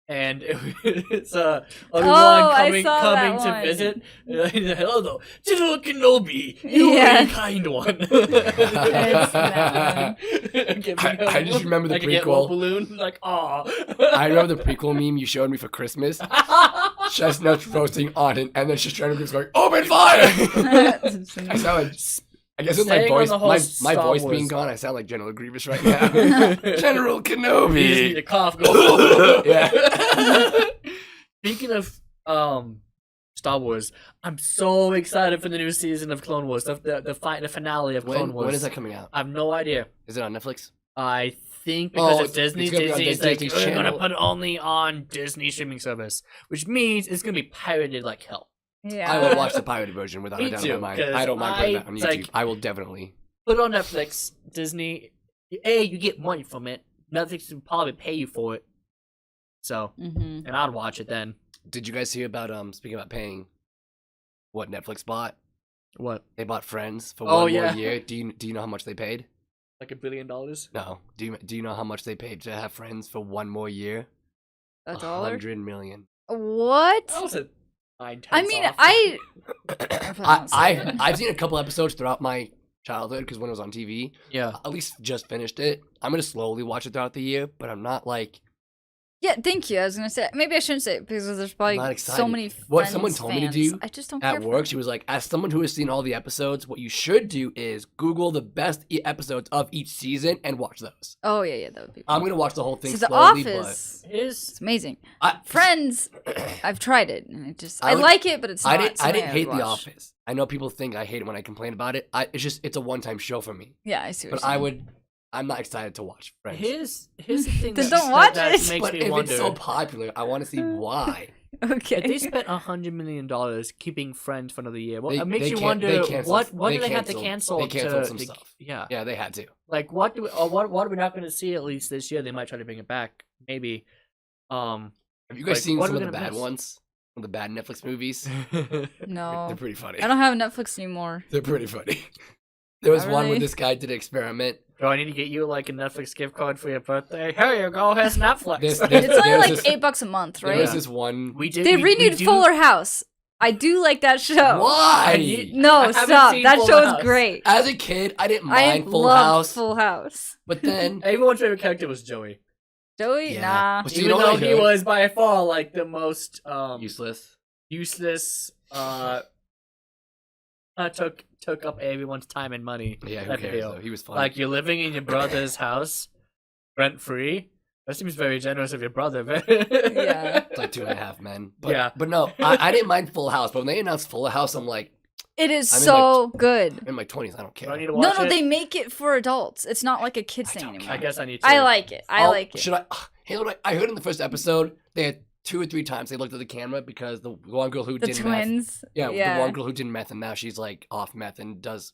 and it's Obi-Wan I saw that coming to one. visit. Hello, General Kenobi, you Yeah. are a kind one. It's that I just remember the like a get well prequel. balloon. Like, aw. I remember the prequel meme you showed me for Christmas. Chestnuts roasting on it, and then just trying to going, open fire! I sound like, I guess with my Staying on voice, the whole my Star voice Wars. being gone, I sound like General Grievous right now. General You just need to Kenobi. cough. Go. Yeah. Speaking of Star Wars, I'm so excited for the new season of Clone Wars. The finale of Clone Wars. When is that coming out? I have no idea. Is it on Netflix? I think because Oh, it's Disney, it's gonna be on Disney's Disney's like, we're gonna channel. put it only on Disney streaming service, which means it's gonna be pirated like hell. Yeah. I will watch the pirated version without Me a doubt too, in my mind. 'cause I don't mind putting I- that on it's YouTube. like- I will definitely. Put it on Netflix, Disney. You get money from it. Netflix will probably pay you for it. So, Mm-hmm. and I'd watch it then. Did you guys hear about speaking about paying? What Netflix bought? What? They bought Friends for Oh, one yeah. more year. Do you know how much they paid? Like $1 billion? No. Do you know how much they paid to have Friends for one more year? $1? 100 million. What? That was a 9 I mean, I've seen a couple episodes throughout my childhood because when it was on TV, Yeah. at least just finished it. I'm gonna slowly watch it throughout the year, but I'm not like Yeah, thank you. I was gonna say maybe I shouldn't say it because there's probably not so excited. many. What Friends someone told me to fans. do I just don't care at for work. it. She was like, as someone who has seen all the episodes, what you should do is Google the best episodes of each season and watch those. Oh yeah, that would be. I'm gonna watch the whole thing See, The slowly, Office. Is It's amazing. but Friends, I've tried it, and I would- like it, but it's not. I didn't something hate would The watch. Office. I know people think I hate it when I complain about it. It's a one-time show for me. Yeah, I see. What But you're saying. I'm not excited to watch Friends. here's the thing Then that, don't watch that it. makes But me if wonder. it's so popular, I want to see why. Okay. If they spent $100 million keeping Friends for another year, well, They- it makes they you can't- wonder they canceled- what they do they have to canceled- cancel? they canceled to, some to- stuff. Yeah. Yeah, they had to. Like what are we not going to see at least this year? They might try to bring it back, maybe. Have you guys Like, seen what some are of we the gonna bad miss? ones? Some of the bad Netflix movies? No, They're pretty funny. I don't have Netflix anymore. They're pretty funny. There was Not one where really. this guy did an experiment. Do I need to get you like a Netflix gift card for your birthday? Here you go, here's Netflix. This- It's only There's like this- $8 a month, There right? was this one. we did. They we renewed do- Fuller House. I do like that show. Why? No, I haven't stop. seen That Full show is House. great. As a kid, I didn't I mind Full love House, Full House. but then Everyone's favorite character was Joey. Joey, Yeah. nah. Well, so you Even know though what I he heard? was by far like the most useless. useless, took up everyone's time and money. Yeah, who type of cares? deal. Though? He was fun. Like you're living in your brother's house, rent free. That seems very generous of your brother. Yeah. It's like 2.5 Men. But, Yeah. But no, I didn't mind Full House. But when they announced Full House, I'm like, It is I'm in so good. in my 20s, I don't care. Do I need to No, watch no, it? they make it for adults. It's not like a kids I thing don't anymore. I guess I need to. I like it. I Oh, like it. Should I? Hey, look, I heard in the first episode they had 2 or 3 times they looked at the camera because the one girl who The did meth. twins. Yeah, the one girl who did meth and now she's like off meth and does.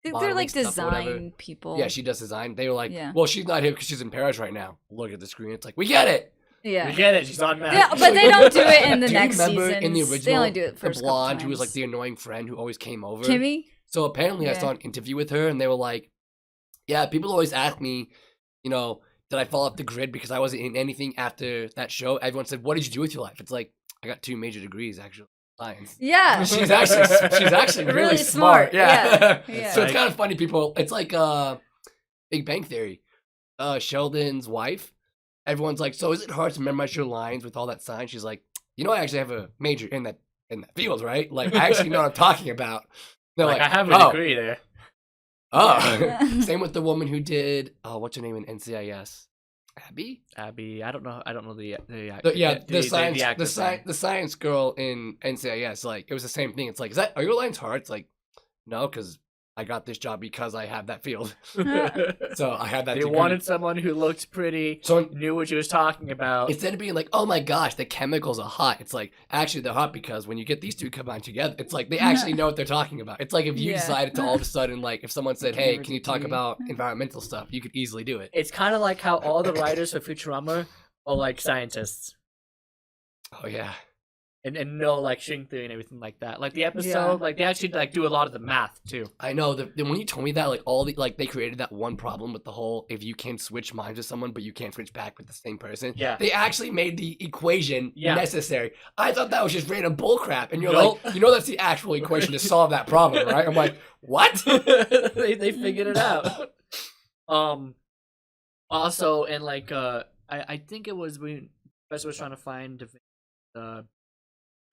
They're modeling like stuff or whatever. design people. Yeah, she does design. They were like, Yeah. well, she's not here because she's in Paris right now. Look at the screen. It's like, we get it. Yeah. You get it. She's on that. Yeah, but they don't do it in the Do next you remember seasons. in the original, They only do it the first blonde couple who was like times. the annoying friend who always came over? Kimmy? So apparently I Yeah. saw an interview with her and they were like, yeah, people always ask me, you know, did I fall off the grid because I wasn't in anything after that show? Everyone said, what did you do with your life? It's like, I got 2 major degrees, actually. Science. Yeah. She's actually really, Really smart. smart, yeah, yeah. So it's kind of funny. People, it's like Big Bang Theory. Sheldon's wife. Everyone's like, so is it hard to memorize your lines with all that science? She's like, you know, I actually have a major in that field, right? Like, I actually know what I'm talking about. They're Like, like, I have a degree there. Oh, same with the woman who did. What's her name in NCIS? Abby. Abby, I don't know the The science girl in NCIS. Like, it was the same thing. It's like, are your lines hard? It's like, no, because I got this job because I have that field. So I had that. They degree. wanted someone who looked pretty, So knew what she was talking about. instead of being like, oh my gosh, the chemicals are hot, it's like, actually they're hot because when you get these 2 combined together, it's like they actually know what they're talking about. It's like if you Yeah. decided to all of a sudden, like, if someone said, hey, Give can you it talk to me. about environmental stuff, you could easily do it. It's kind of like how all the writers for Futurama are like scientists. Oh yeah. and no like string theory and everything like that. Like the episode, Yeah. like they actually like do a lot of the math too. I know when you told me that, like all the like they created that one problem with the whole if you can switch minds with someone but you can't switch back with the same person. Yeah. They actually made the equation Yeah. necessary. I thought that was just random bullcrap, and you're Nope. like, that's the actual equation to solve that problem, right? I'm like, what? they figured it out. Also, and like I think it was when Professor was trying to find Da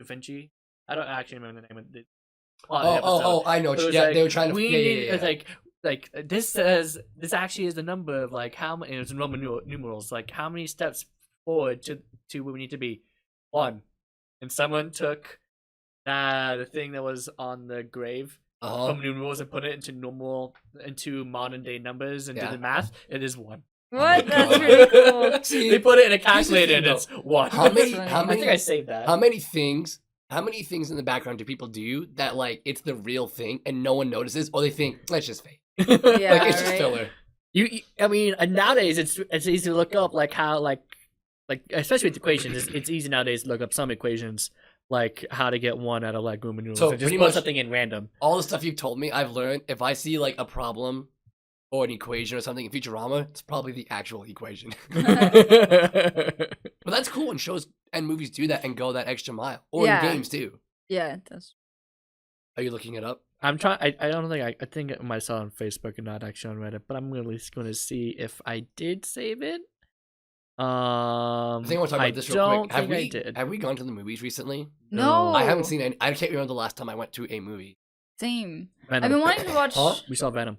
Vinci. I don't actually remember the name of the. Oh, I know. It was Yeah, like, they were trying to. We Yeah, need, yeah. It's like this says this actually is the number of like how many. It's in Roman numerals. Like how many steps forward to where we need to be. 1, and someone took the thing that was on the grave from numerals and put it into modern day numbers and did the math. It is 1. What? Oh, That's God. really cool. See, They put it in a here's the calculator thing, and it's 1. How many? That's How funny. I think many? I saved that. How many things? How many things in the background do people do that like it's the real thing and no one notices, or they think that's just fake? Yeah, Like it's just right? filler. I mean, nowadays it's easy to look up like how like especially with equations. It's easy nowadays to look up some equations like how to get 1 out of like Roman numerals. So And just pretty put much- something in random. All the stuff you've told me, I've learned. If I see like a problem or an equation or something in Futurama, it's probably the actual equation. But that's cool when shows and movies do that and go that extra mile, or Yeah. in games too. Yeah, that's Are you looking it up? I'm trying. I don't think I think I might saw it on Facebook and not actually on Reddit. But I'm at least going to see if I did save it. I think I want to talk about this real don't quick. Have think I we did. have we gone to the movies recently? no. I haven't seen any. I can't remember the last time I went to a movie. Same. Venom. I've been wanting to watch. Huh? We saw Venom.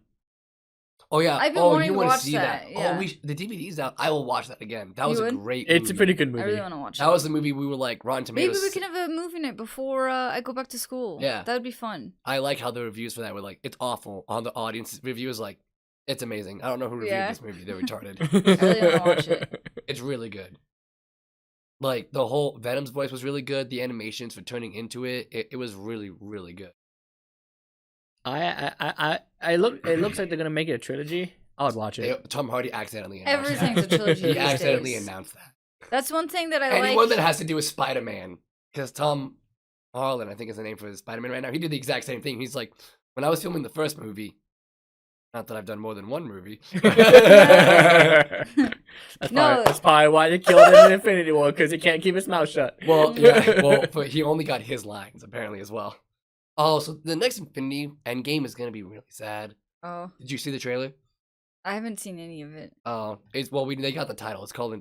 Oh yeah. I've been oh, wanting you to want watch to see that, yeah. Oh, the DVD's out. I will watch that again. That was You a would? great. It's a movie. pretty good I movie. really want to watch That it. was the movie we were like Rotten Tomatoes. Maybe we can have a movie night before I go back to school. Yeah. that would be fun. I like how the reviews for that were like, it's awful. On the audience review is like, it's amazing. I don't know who reviewed Yeah. this movie. They're retarded. I really want to watch it. It's really good. Like the whole Venom's voice was really good. The animations for turning into it was really, really good. It looks like they're gonna make it a trilogy. I would watch it. Tom Hardy accidentally announced Everything's a that. trilogy. He these accidentally days. announced that. That's one thing that I Anyone like. that has to do with Spider-Man, because Tom Holland, I think is the name for Spider-Man right now, he did the exact same thing. He's like, when I was filming the first movie, not that I've done more than one movie. That's No. probably why they killed him in Infinity War, because he can't keep his mouth shut. Well, yeah, but he only got his lines apparently as well. Oh, so the next Infinity Endgame is gonna be really sad. Oh, Did you see the trailer? I haven't seen any of it. Oh, they got the title. It's called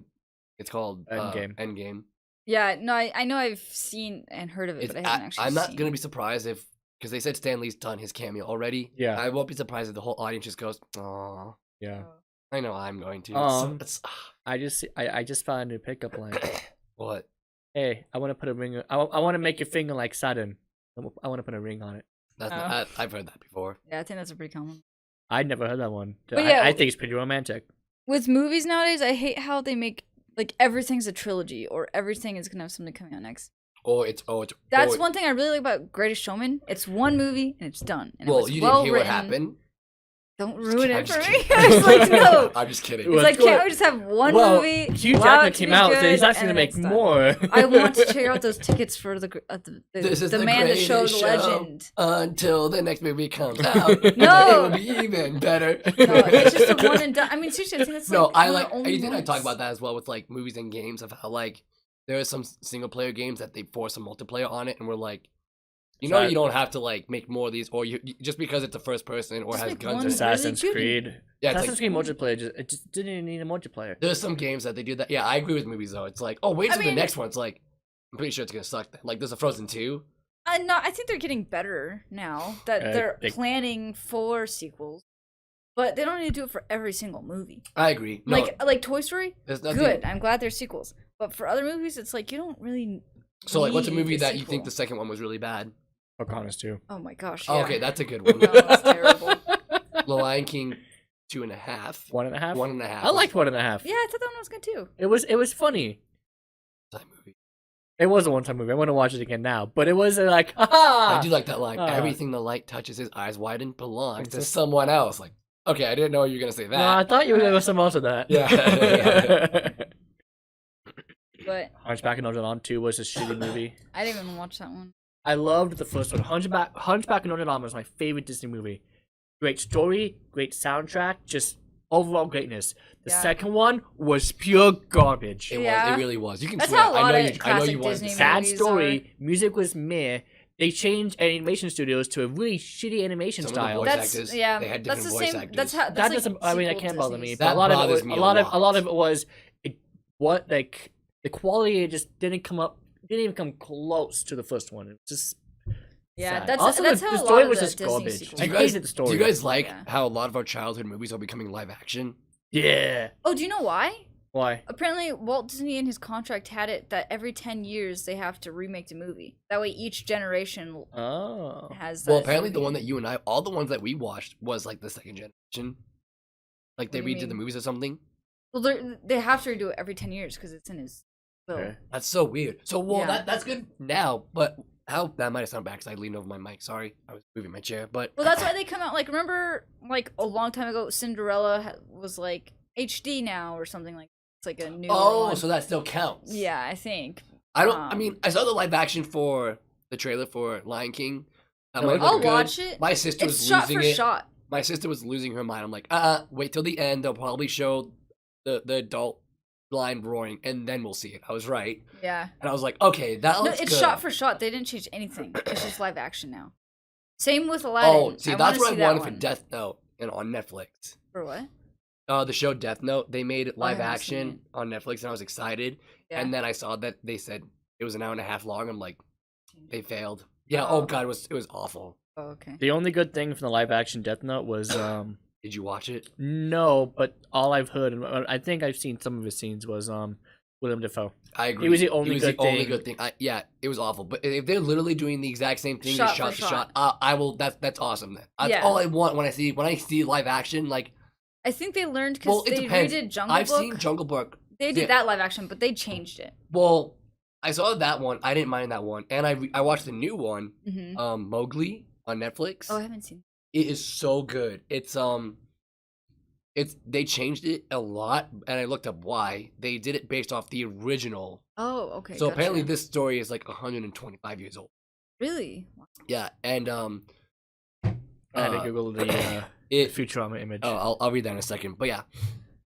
Endgame. Endgame. Yeah, no, I know I've seen and heard of it, but I haven't actually I'm not seen gonna it. be surprised if because they said Stan Lee's done his cameo already. Yeah. I won't be surprised if the whole audience just goes, "Oh, Yeah. I know I'm going to." I just found a new pickup line. What? Hey, I want to put a ring. I want to make your finger like Saturn. I want to put a ring on it. That's Oh. not, I've heard that before. Yeah, I think that's a pretty common. I'd never heard that one. But yeah, I think it's pretty romantic. With movies nowadays, I hate how they make like everything's a trilogy or everything is gonna have something coming out next. That's one thing I really like about Greatest Showman. It's one movie and it's done. And it Well, was you well didn't hear written. what happened. Don't ruin I'm it just for me. kidding. I was like, no. I'm just kidding. It It's was like, good. can't we just have one Well, movie? Hugh allow Jackman it to came be out, so he's good, actually and gonna then make it's done. more. I want to check out those tickets for the This is the man that showed greatest Legend. until the next movie comes out. No. It will be even better. No, it's just a one and done. I mean, seriously, I think that's No, like I one of like. the only You think I talk ones. about that as well with like movies and games of how like there are some single player games that they force a multiplayer on it, and we're like, you know, Sorry. you don't have to like make more of these, or you just because it's a first person or Just has make guns. one Or, really Assassin's good. Creed. yeah, it's Assassin's like, Creed multiplayer. It just didn't even need a multiplayer. there's some games that they do that. Yeah, I agree with movies though. It's like, oh, wait I till mean- the next one. It's like, I'm pretty sure it's gonna suck. Then. Like, there's a Frozen 2. No, I think they're getting better now that they're planning for sequels, but they don't need to do it for every single movie. I agree. No, Like Toy Story, there's nothing. good. I'm glad there's sequels, but for other movies, it's like you don't really. So like, what's a need movie a that you sequel. think the second one was really bad? Pocahontas too. Oh my gosh! Oh, Yeah. okay, that's a good one. No, it's terrible. The Lion King 2.5. 1.5. 1.5. I liked 1.5. Yeah, I thought that one was good too. It was funny. that movie. It was a one-time movie. I want to watch it again now, but it was like, ha I do like that line. Ah. Everything the light touches, his eyes widen, belongs to someone else. Like, okay, I didn't know you were gonna say No, I that. thought you were gonna go somewhere else with that. Yeah. but Hunchback of Notre Dame 2 was a shitty movie. I didn't even watch that one. I loved the first one. Hunchback of Notre Dame was my favorite Disney movie. Great story, great soundtrack, just overall greatness. The Yeah. second one was pure garbage. It Yeah. was. It really was. You can That's swear. how a lot I of know you classic wanted Disney to say. Sad movies story. Music was meh. They changed animation studios to a really shitty animation Some of the style. voice That's actors, yeah. they had That's different the voice same. actors. That's how. That's That like doesn't. I mean, that sequel can't bother me. Disneys. But That a lot of bothers it, me a a lot of lot. it was, what like the quality just didn't come up. Didn't even come close to the first one. It was just. Yeah, sad. that's Also, that's the how a story lot was of the just Disney garbage. sequels I Do you are. guys, hated the story. do you guys like Yeah. how a lot of our childhood movies are becoming live action? Yeah. Oh, do you know why? Why? Apparently, Walt Disney in his contract had it that every 10 years they have to remake the movie. That way, each generation Oh. has that. Well, apparently the movie. one that you and I, all the ones that we watched was like the second generation. Like they What do you redid the mean? movies or something. Well, they have to redo it every 10 years because it's in his will. Okay. That's so weird. So well, Yeah. that's good now, but how that might have sounded bad because I leaned over my mic. Sorry, I was moving my chair. But Well, that's why they come out. Like, remember, like a long time ago, Cinderella was like HD now or something like. It's like a new. oh, one. so that still counts. Yeah, I think. I don't. I Um, mean, I saw the live action for the trailer for Lion King. That No, might I'll look good. watch it. My sister It's was shot losing for it. shot. My sister was losing her mind. I'm like, wait till the end. They'll probably show the adult blind roaring, and then we'll see it. I was right, Yeah. and I was like, okay, that No, looks it's good. shot for shot. They didn't change anything. It's just live action now. Same with Aladdin. Oh, see, that's what I wanna see that wanted for one. Death Note and on Netflix. For what? The show Death Note, they made it live haven't seen action on Netflix, and I was excited. Yeah. And then I saw that they said it was an hour and a half long. I'm like, they failed. Yeah. Oh. Oh god, it was awful. Oh, okay. The only good thing from the live action Death Note was Did you watch it? no, but all I've heard and I think I've seen some of his scenes was Willem Dafoe. I agree. was the only good only thing. good thing. Yeah, it was awful. But if they're literally doing the exact same thing, Shot shot for for shot. shot, I will. That's awesome. Then that's Yeah. all I want when I see live action. Like, I think they learned because well, it they depends. redid Jungle I've Book. seen Jungle Book. They did yeah. that live action, but they changed it. Well, I saw that one. I didn't mind that one, and I watched the new one, Mm-hmm. Mowgli on Netflix. Oh, I haven't seen. It is so good. It's they changed it a lot, and I looked up why. They did it based off the original. Oh, okay. So gotcha. apparently this story is like 125 years old. Really? Yeah, and I had to uh, Google the it. Futurama image. Oh, I'll read that in a second. But yeah,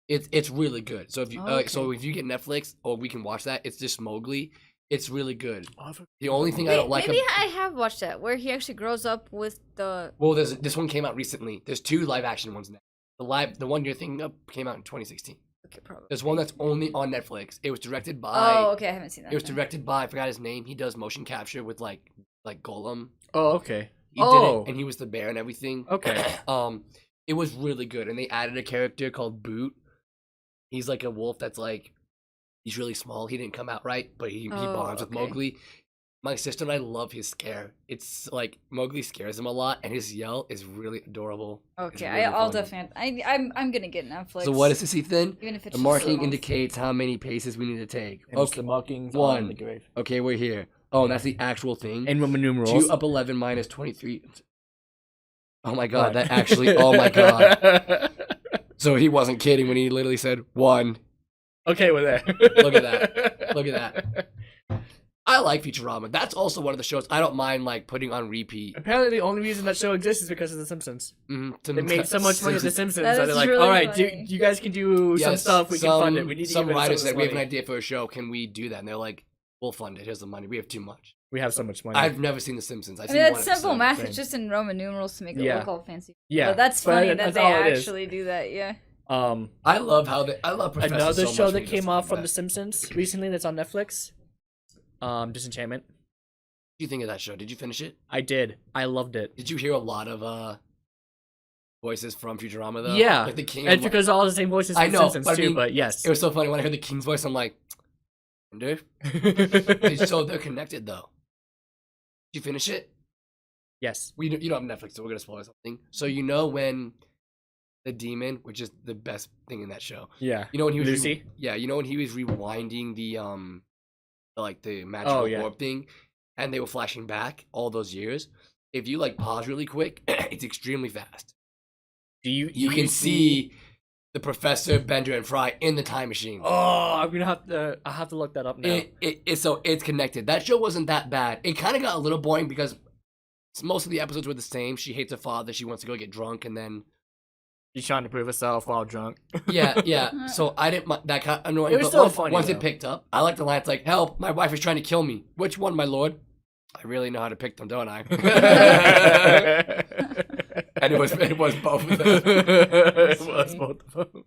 it's really good. So if you so Okay. if you get Netflix or we can watch that, it's just Mowgli. It's really good. Oh, I forgot. The only thing I don't like. Maybe I have watched that where he actually grows up with the. Well, this one came out recently. There's two live action ones now. The one you're thinking of came out in 2016. Okay, probably. There's one that's only on Netflix. It was directed by. Oh, okay. I haven't seen that. It was then. directed by. I forgot his name. He does motion capture with like Golem. Oh, okay. He did Oh. it, and he was the bear and everything. Okay. It was really good, and they added a character called Boot. He's like a wolf that's like, he's really small. He didn't come out right, but he Oh, bonds with okay. Mowgli. My sister and I love his scare. It's like Mowgli scares him a lot, and his yell is really adorable. It's Okay, really I'll funny. definitely. I'm gonna get Netflix. So what is this, Ethan? Even if it's The just marking a month. indicates how many paces we need to take. And it's Okay, the markings one. on the grave. okay, we're here. Oh, that's the actual thing. And Roman numerals. 2 up 11 minus 23. Oh my god, that actually. Oh my god. So he wasn't kidding when he literally said 1. Okay, we're there. Look at that. Look at that. I like Futurama. That's also one of the shows I don't mind like putting on repeat. Apparently, the only reason that show exists is because of The Simpsons. Mm-hmm. They made so much money with The Simpsons That that they're is like, really all right, funny. you guys can do some stuff. We can fund it. We need to some give it writers some of said we have an money. idea for a show. Can we do that? And they're like, we'll fund it. Here's the money. We have too much. We have so much money. I've never seen The Simpsons. I've I seen mean, one that's simple episode. math. Same. It's just in Roman numerals to make it Yeah. look all fancy. yeah, But that's but funny that that's they all it is. actually do that. Yeah. I love how I love Professor Another so show much that when he does came off stuff from like The that. Simpsons recently that's on Netflix. Disenchantment. What do you think of that show? Did you finish it? I did. I loved it. Did you hear a lot of voices from Futurama though? Yeah, Like the king. it's because all the same voices I from know, The Simpsons but I too. mean, But yes, it was so funny when I heard the king's voice. I'm like, wonder. So they're connected though. Did you finish it? yes. You don't have Netflix, so we're gonna spoil something. So you know when the demon, which is the best thing in that show. Yeah. You know when he was Lucy? yeah, you know when he was rewinding the magical yeah. orb thing, and they were flashing back all those years. If you like pause really quick, it's extremely fast. Do you You can see the Professor, Bender, and Fry in the time machine. Oh, I have to look that up now. So it's connected. That show wasn't that bad. It kind of got a little boring because most of the episodes were the same. She hates her father. She wants to go get drunk, and then She's trying to prove herself while drunk. yeah. So I didn't that kind of annoying. It was but still funny, once though. it picked up, I like the line. It's like, "Help! My wife is trying to kill me." Which one, my lord? I really know how to pick them, don't I? And it was both of them. It was both of them.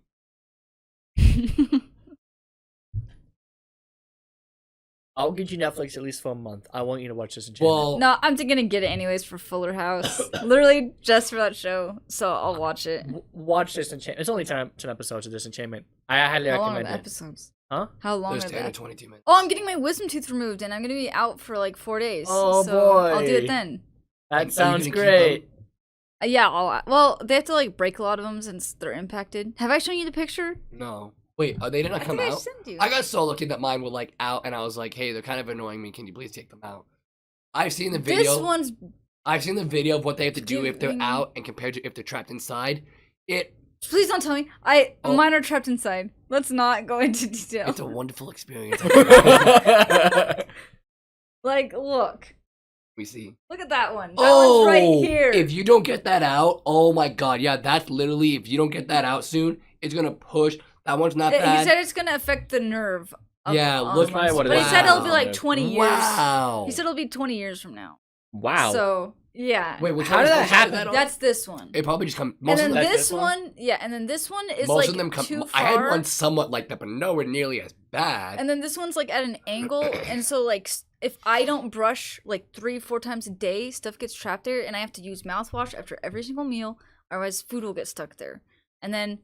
I'll get you Netflix at least for a month. I want you to watch this in Well, No, I'm gonna get it anyways for Fuller House. Literally just for that show. So I'll watch it. Watch Disenchantment. It's only 10 episodes of Disenchantment. I highly How long are recommend the it. episodes? Huh? How long there's are 10 they? or 22 minutes. Oh, I'm getting my wisdom tooth removed, and I'm gonna be out for like 4 days. Oh, so boy. I'll do it then. Are That you sounds gonna keep great. Yeah. Well, they have to like break a lot of them since they're impacted. Have I shown you the picture? No. Wait, are they not I come think I out? sent you. I got so lucky that mine were like out, and I was like, "Hey, they're kind of annoying me. Can you please take them out?" I've seen the video. This one's I've seen the video of what they have to do if they're Giving- out and compared to if they're trapped inside. Please don't tell me. Oh. Mine are trapped inside. Let's not go into detail. It's a wonderful experience. Like, look. We see. Look at that one. That one's right here. If you don't get that out, oh my god, yeah, that's literally if you don't get that out soon, it's gonna push. That one's not He bad. said it's gonna affect the nerve. Yeah, on look- the Probably what it But he is. said it'll be Wow. like 20 years. Wow. He said it'll be 20 years from now. Wow. So, yeah. Wait, which How one did is that this? happen? on? That's this one. It probably just come. And Most then of That's them. this this one? one, yeah, and then this one is Most like of them come. too I had far. one somewhat like that, but nowhere nearly as bad. And then this one's like at an angle, and so like if I don't brush like 3-4 times a day, stuff gets trapped there, and I have to use mouthwash after every single meal, otherwise food will get stuck there. And then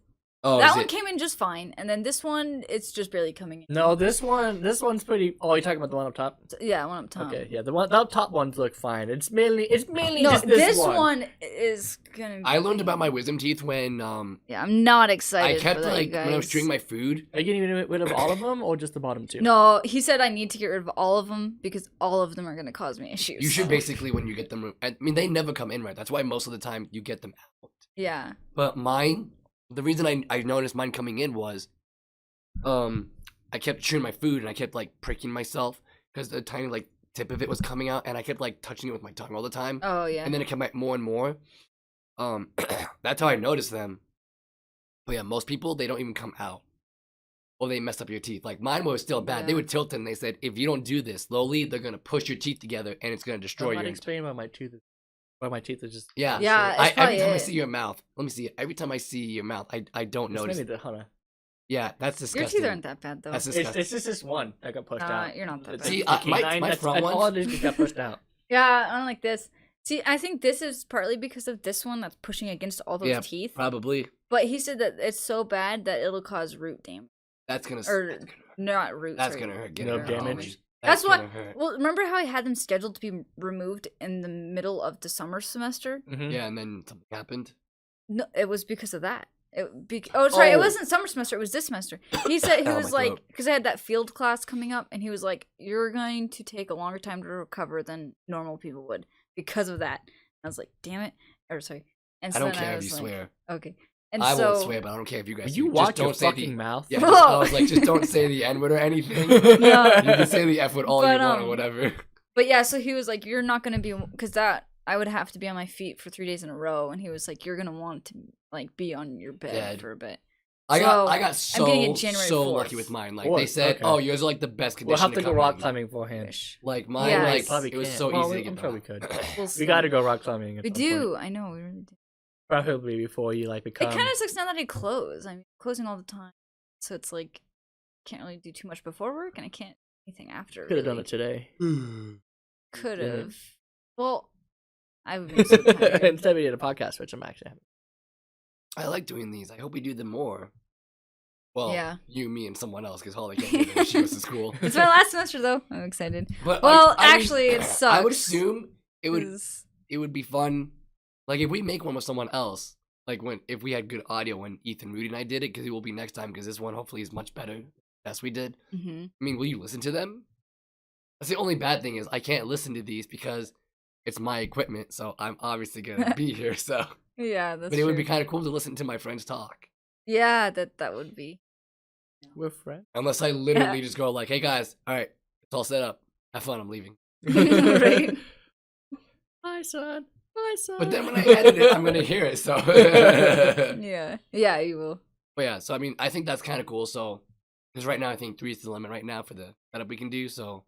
Oh, that is one it- came in just fine, and then this one, it's just barely coming in. No, this one's pretty. Oh, you're talking about the one up top? Yeah, one up top. Okay, yeah, the top ones look fine. It's mainly No, just this one. one is gonna. I learned about my wisdom teeth when Yeah, I'm not I excited. kept for that, like you guys. when I was chewing my food. Are you getting rid of all of them or just the bottom two? No, he said I need to get rid of all of them because all of them are gonna cause me issues. You should basically when you get them. I mean, they never come in right. That's why most of the time you get them out. Yeah. But mine, the reason I noticed mine coming in was, I kept chewing my food and I kept like pricking myself because the tiny like tip of it was coming out, and I kept like touching it with my tongue all the time, Oh yeah. and then it came out more and more. That's how I noticed them. But yeah, most people they don't even come out, or they mess up your teeth. Like mine was still bad. They Yeah. would tilt and they said if you don't do this slowly, they're gonna push your teeth together and it's gonna destroy I'm not your. explaining why my tooth is. Why my teeth are just. Yeah. Yeah, it's Every probably time I it. see your mouth, let me see it. Every time I see your mouth, I don't It's notice. maybe the hold on. Yeah, that's Your disgusting. teeth aren't that bad though. That's It's disgusting. just this one that got pushed out. You're not that bad. See, The my canine, front all ones- it is just got pushed out. Yeah, I don't like this. See, I think this is partly because of this one that's pushing against all those Yeah, teeth. Probably. But he said that it's so bad that it'll cause root damage. That's gonna. Or that's gonna, not root. that's sorry. gonna hurt. Get No hurt. damage. That's what. gonna hurt. Well, remember how I had them scheduled to be removed in the middle of the summer semester? Mhm. Yeah, and then something happened. No, it was because of that. Sorry, it Oh. wasn't summer semester. It was this semester. He said he Oh, was my like, throat. because I had that field class coming up, and he was like, "You're going to take a longer time to recover than normal people would because of that." I was like, "Damn it!" Or sorry. And I don't then care if was you like, swear. Okay. And I so won't swear, but I don't care if you guys. Will you do. watch just your don't say fucking the, mouth? Yeah, just, I was like, just don't say the N word or anything. You can say the F word all you But, want or whatever. But yeah, so he was like, "You're not gonna be," because that I would have to be on my feet for 3 days in a row, and he was like, "You're gonna want to like be on your bed Yeah. for a bit." I So, got I'm getting so it January so 4th. lucky with mine. Like Fourth, they said, okay. oh, yours are like the best We'll condition. have to go come rock in. climbing beforehand. Wish. Like mine, Yes. like Probably it was can't. so Well, easy to I'm get sure we them could. out. We'll We see. got to go rock climbing. At We some do. point. I know. We really do. Probably before you like become. It kind of sucks now that I close. I'm closing all the time, so it's like can't really do too much before work, and I can't do anything after. Could have done it today. Could Yeah. have. Well, I would be so tired. Instead, we did a podcast, which I'm actually happy. I like doing these. I hope we do them more. Well, Yeah. you, me, and someone else, because Holly can't do them. She goes to school. It's my last semester though. I'm excited. But Well, like, I mean, actually, it I would sucks. assume it would 'Cause- be fun. Like if we make one with someone else, like if we had good audio when Ethan, Rudy, and I did it, because it will be next time. Because this one hopefully is much better. As we did. Mhm. I mean, will you listen to them? That's the only bad thing is I can't listen to these because it's my equipment. So I'm obviously gonna be here. So, Yeah, that's. but it would be true. kind of cool to listen to my friends talk. Yeah, that would be. We're friends. Unless I literally just go like, "Hey guys, all right, it's all set up. Have fun. I'm leaving." Right. Hi, son. Hi, son. But then when I edit it, I'm gonna hear it. So Yeah, you will. But yeah, so I mean, I think that's kind of cool. So because right now I think 3 is the limit right now for the setup we can do. So,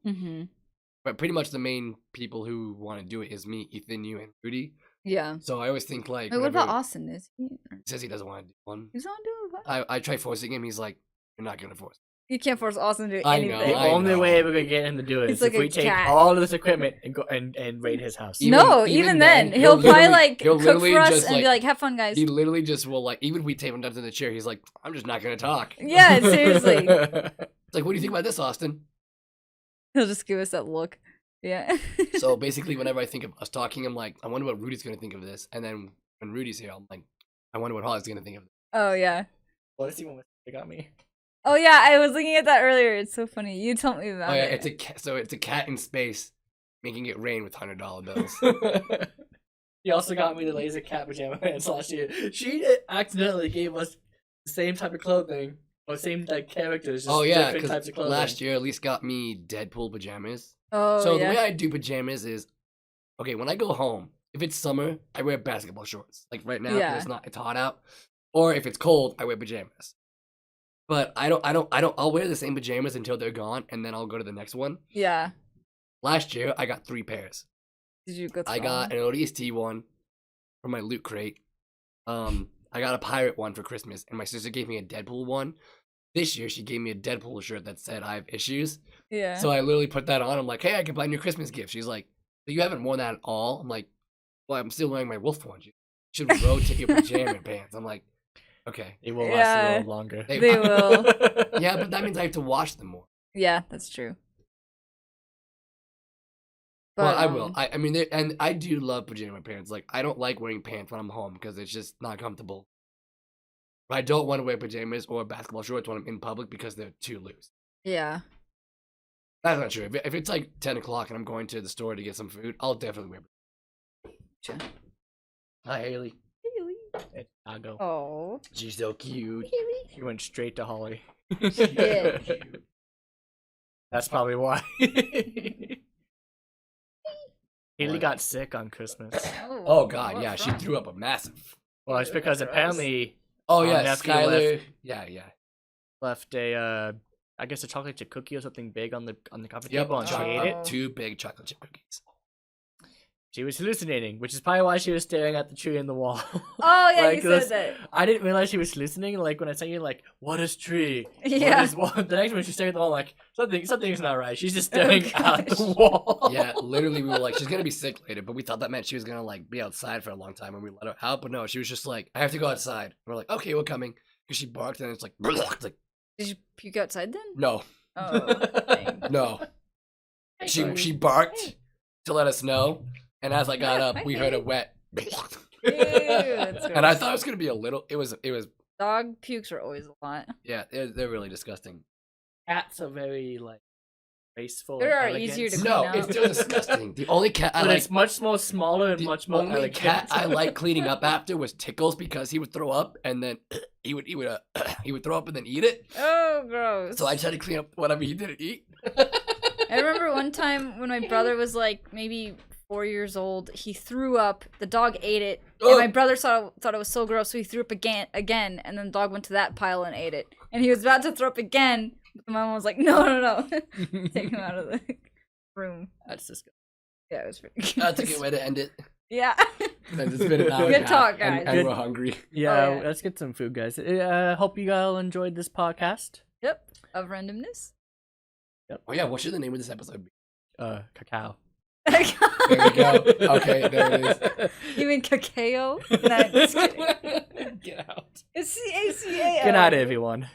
but pretty much the main people who want to do it is me, Ethan, you, and Rudy. Yeah. So I always think like, Wait, what about whenever Austin? he says he doesn't want to do one. He's not doing what? I try forcing him. He's like, "You're not gonna force." You can't force Austin to do I know, anything. The I only know. way we're gonna get him to do it He's is like if a we take cat. all of this equipment and go and raid his house. No, even then, he'll probably literally- like he'll cook literally for us just, and be like, "Have fun, guys." He literally just will like, even if we tape him down to the chair, he's like, "I'm just not gonna talk." Yeah, seriously. It's like, "What do you think about this, Austin?" He'll just give us that look. Yeah. So basically, whenever I think of us talking, I'm like, I wonder what Rudy's gonna think of this. And then when Rudy's here, I'm like, I wonder what Holly's gonna think of this. Oh yeah. What is he when they got me? Oh yeah, I was looking at that earlier. It's so funny. You told me about Oh yeah, it. it's a cat in space making it rain with $100 bills. He also got me the laser cat pajama pants last year. She accidentally gave us the same type of clothing or same like characters. Just Oh yeah, different types because of clothing. last year Elise got me Deadpool pajamas. Oh So the yeah. way I do pajamas is, okay, when I go home, if it's summer, I wear basketball shorts. Like right now, 'cause Yeah. it's hot out. Or if it's cold, I wear pajamas. But I'll wear the same pajamas until they're gone, and then I'll go to the next one. Yeah. Last year, I got 3 pairs. Did you go? I got an ODST one for my loot crate. I got a pirate one for Christmas, and my sister gave me a Deadpool one. This year, she gave me a Deadpool shirt that said I have issues. Yeah. So I literally put that on. I'm like, hey, I can buy your Christmas gift. She's like, but you haven't worn that at all. I'm like, well, I'm still wearing my wolf one. You should rotate your pajama pants. I'm like, okay. It will last a Yeah. little longer. They will. Yeah, but that means I have to wash them more. Yeah, that's true. Well, But, I will. I mean, and I do love pajama pants. Like, I don't like wearing pants when I'm home because it's just not comfortable. But I don't want to wear pajamas or basketball shorts when I'm in public because they're too loose. Yeah. That's not true. If it's like 10 o'clock and I'm going to the store to get some food, I'll definitely wear. Sure. Hi, Haley. It's Chicago. Oh. She's so cute. He went straight to Holly. did. That's probably why. Haley What? got sick on Christmas. Oh God, what's yeah, she wrong? threw up a massive. Well, it's because Gross. apparently Oh Our yeah, nephew Skylar. Yeah. left a I guess a chocolate chip cookie or something big on the coffee Yep, table and she ate it. Oh. 2 big chocolate chip cookies. She was hallucinating, which is probably why she was staring at the tree in the wall. Oh yeah, Like, you said that's- that. I didn't realize she was hallucinating. Like when I said you like, what is tree? Yeah. What is wall? The next one she's staring at the wall like something's not right. She's just staring at the gosh. wall. Yeah, literally, we were like, she's gonna be sick later, but we thought that meant she was gonna like be outside for a long time, and we let her out. But no, she was just like, I have to go outside. And we're like, okay, we're coming, because she barked, and it's like, it's like, Did you puke outside then? no, Oh. dang. no. Hi, She buddy. she barked to let us know, and as I got up, we heard a wet. Ew, that's And I gross. thought it was gonna be a little. It was. Dog pukes are always a lot. Yeah, they're really disgusting. Cats are very like graceful. They and are elegant. easier to No, clean it's up. still disgusting. The only cat I But like. it's much more smaller and The much more only elegant. cat I like cleaning up after was Tickles because he would throw up and then he would throw up and then eat it. Oh, gross. So I tried to clean up whatever he didn't eat. I remember one time when my brother was like maybe 4 years old, he threw up. The dog ate it, and Ugh. my brother thought it was so gross, so he threw up again, and then the dog went to that pile and ate it. And he was about to throw up again, but my mom was like, "No, take him out of the room." That's disgusting. Yeah, it was pretty. That's a gross. good way to end it. Yeah. And it's been an hour and Good a half, talk, guys. And we're hungry. Yeah, yeah. let's get some food, guys. Hope you all enjoyed this podcast. Yep. Of randomness. Oh yeah, what should the name of this episode be? Cacao. There we go. Okay, there it is. You mean cacao? No, just kidding. Get out. It's CACAO. Good night, everyone.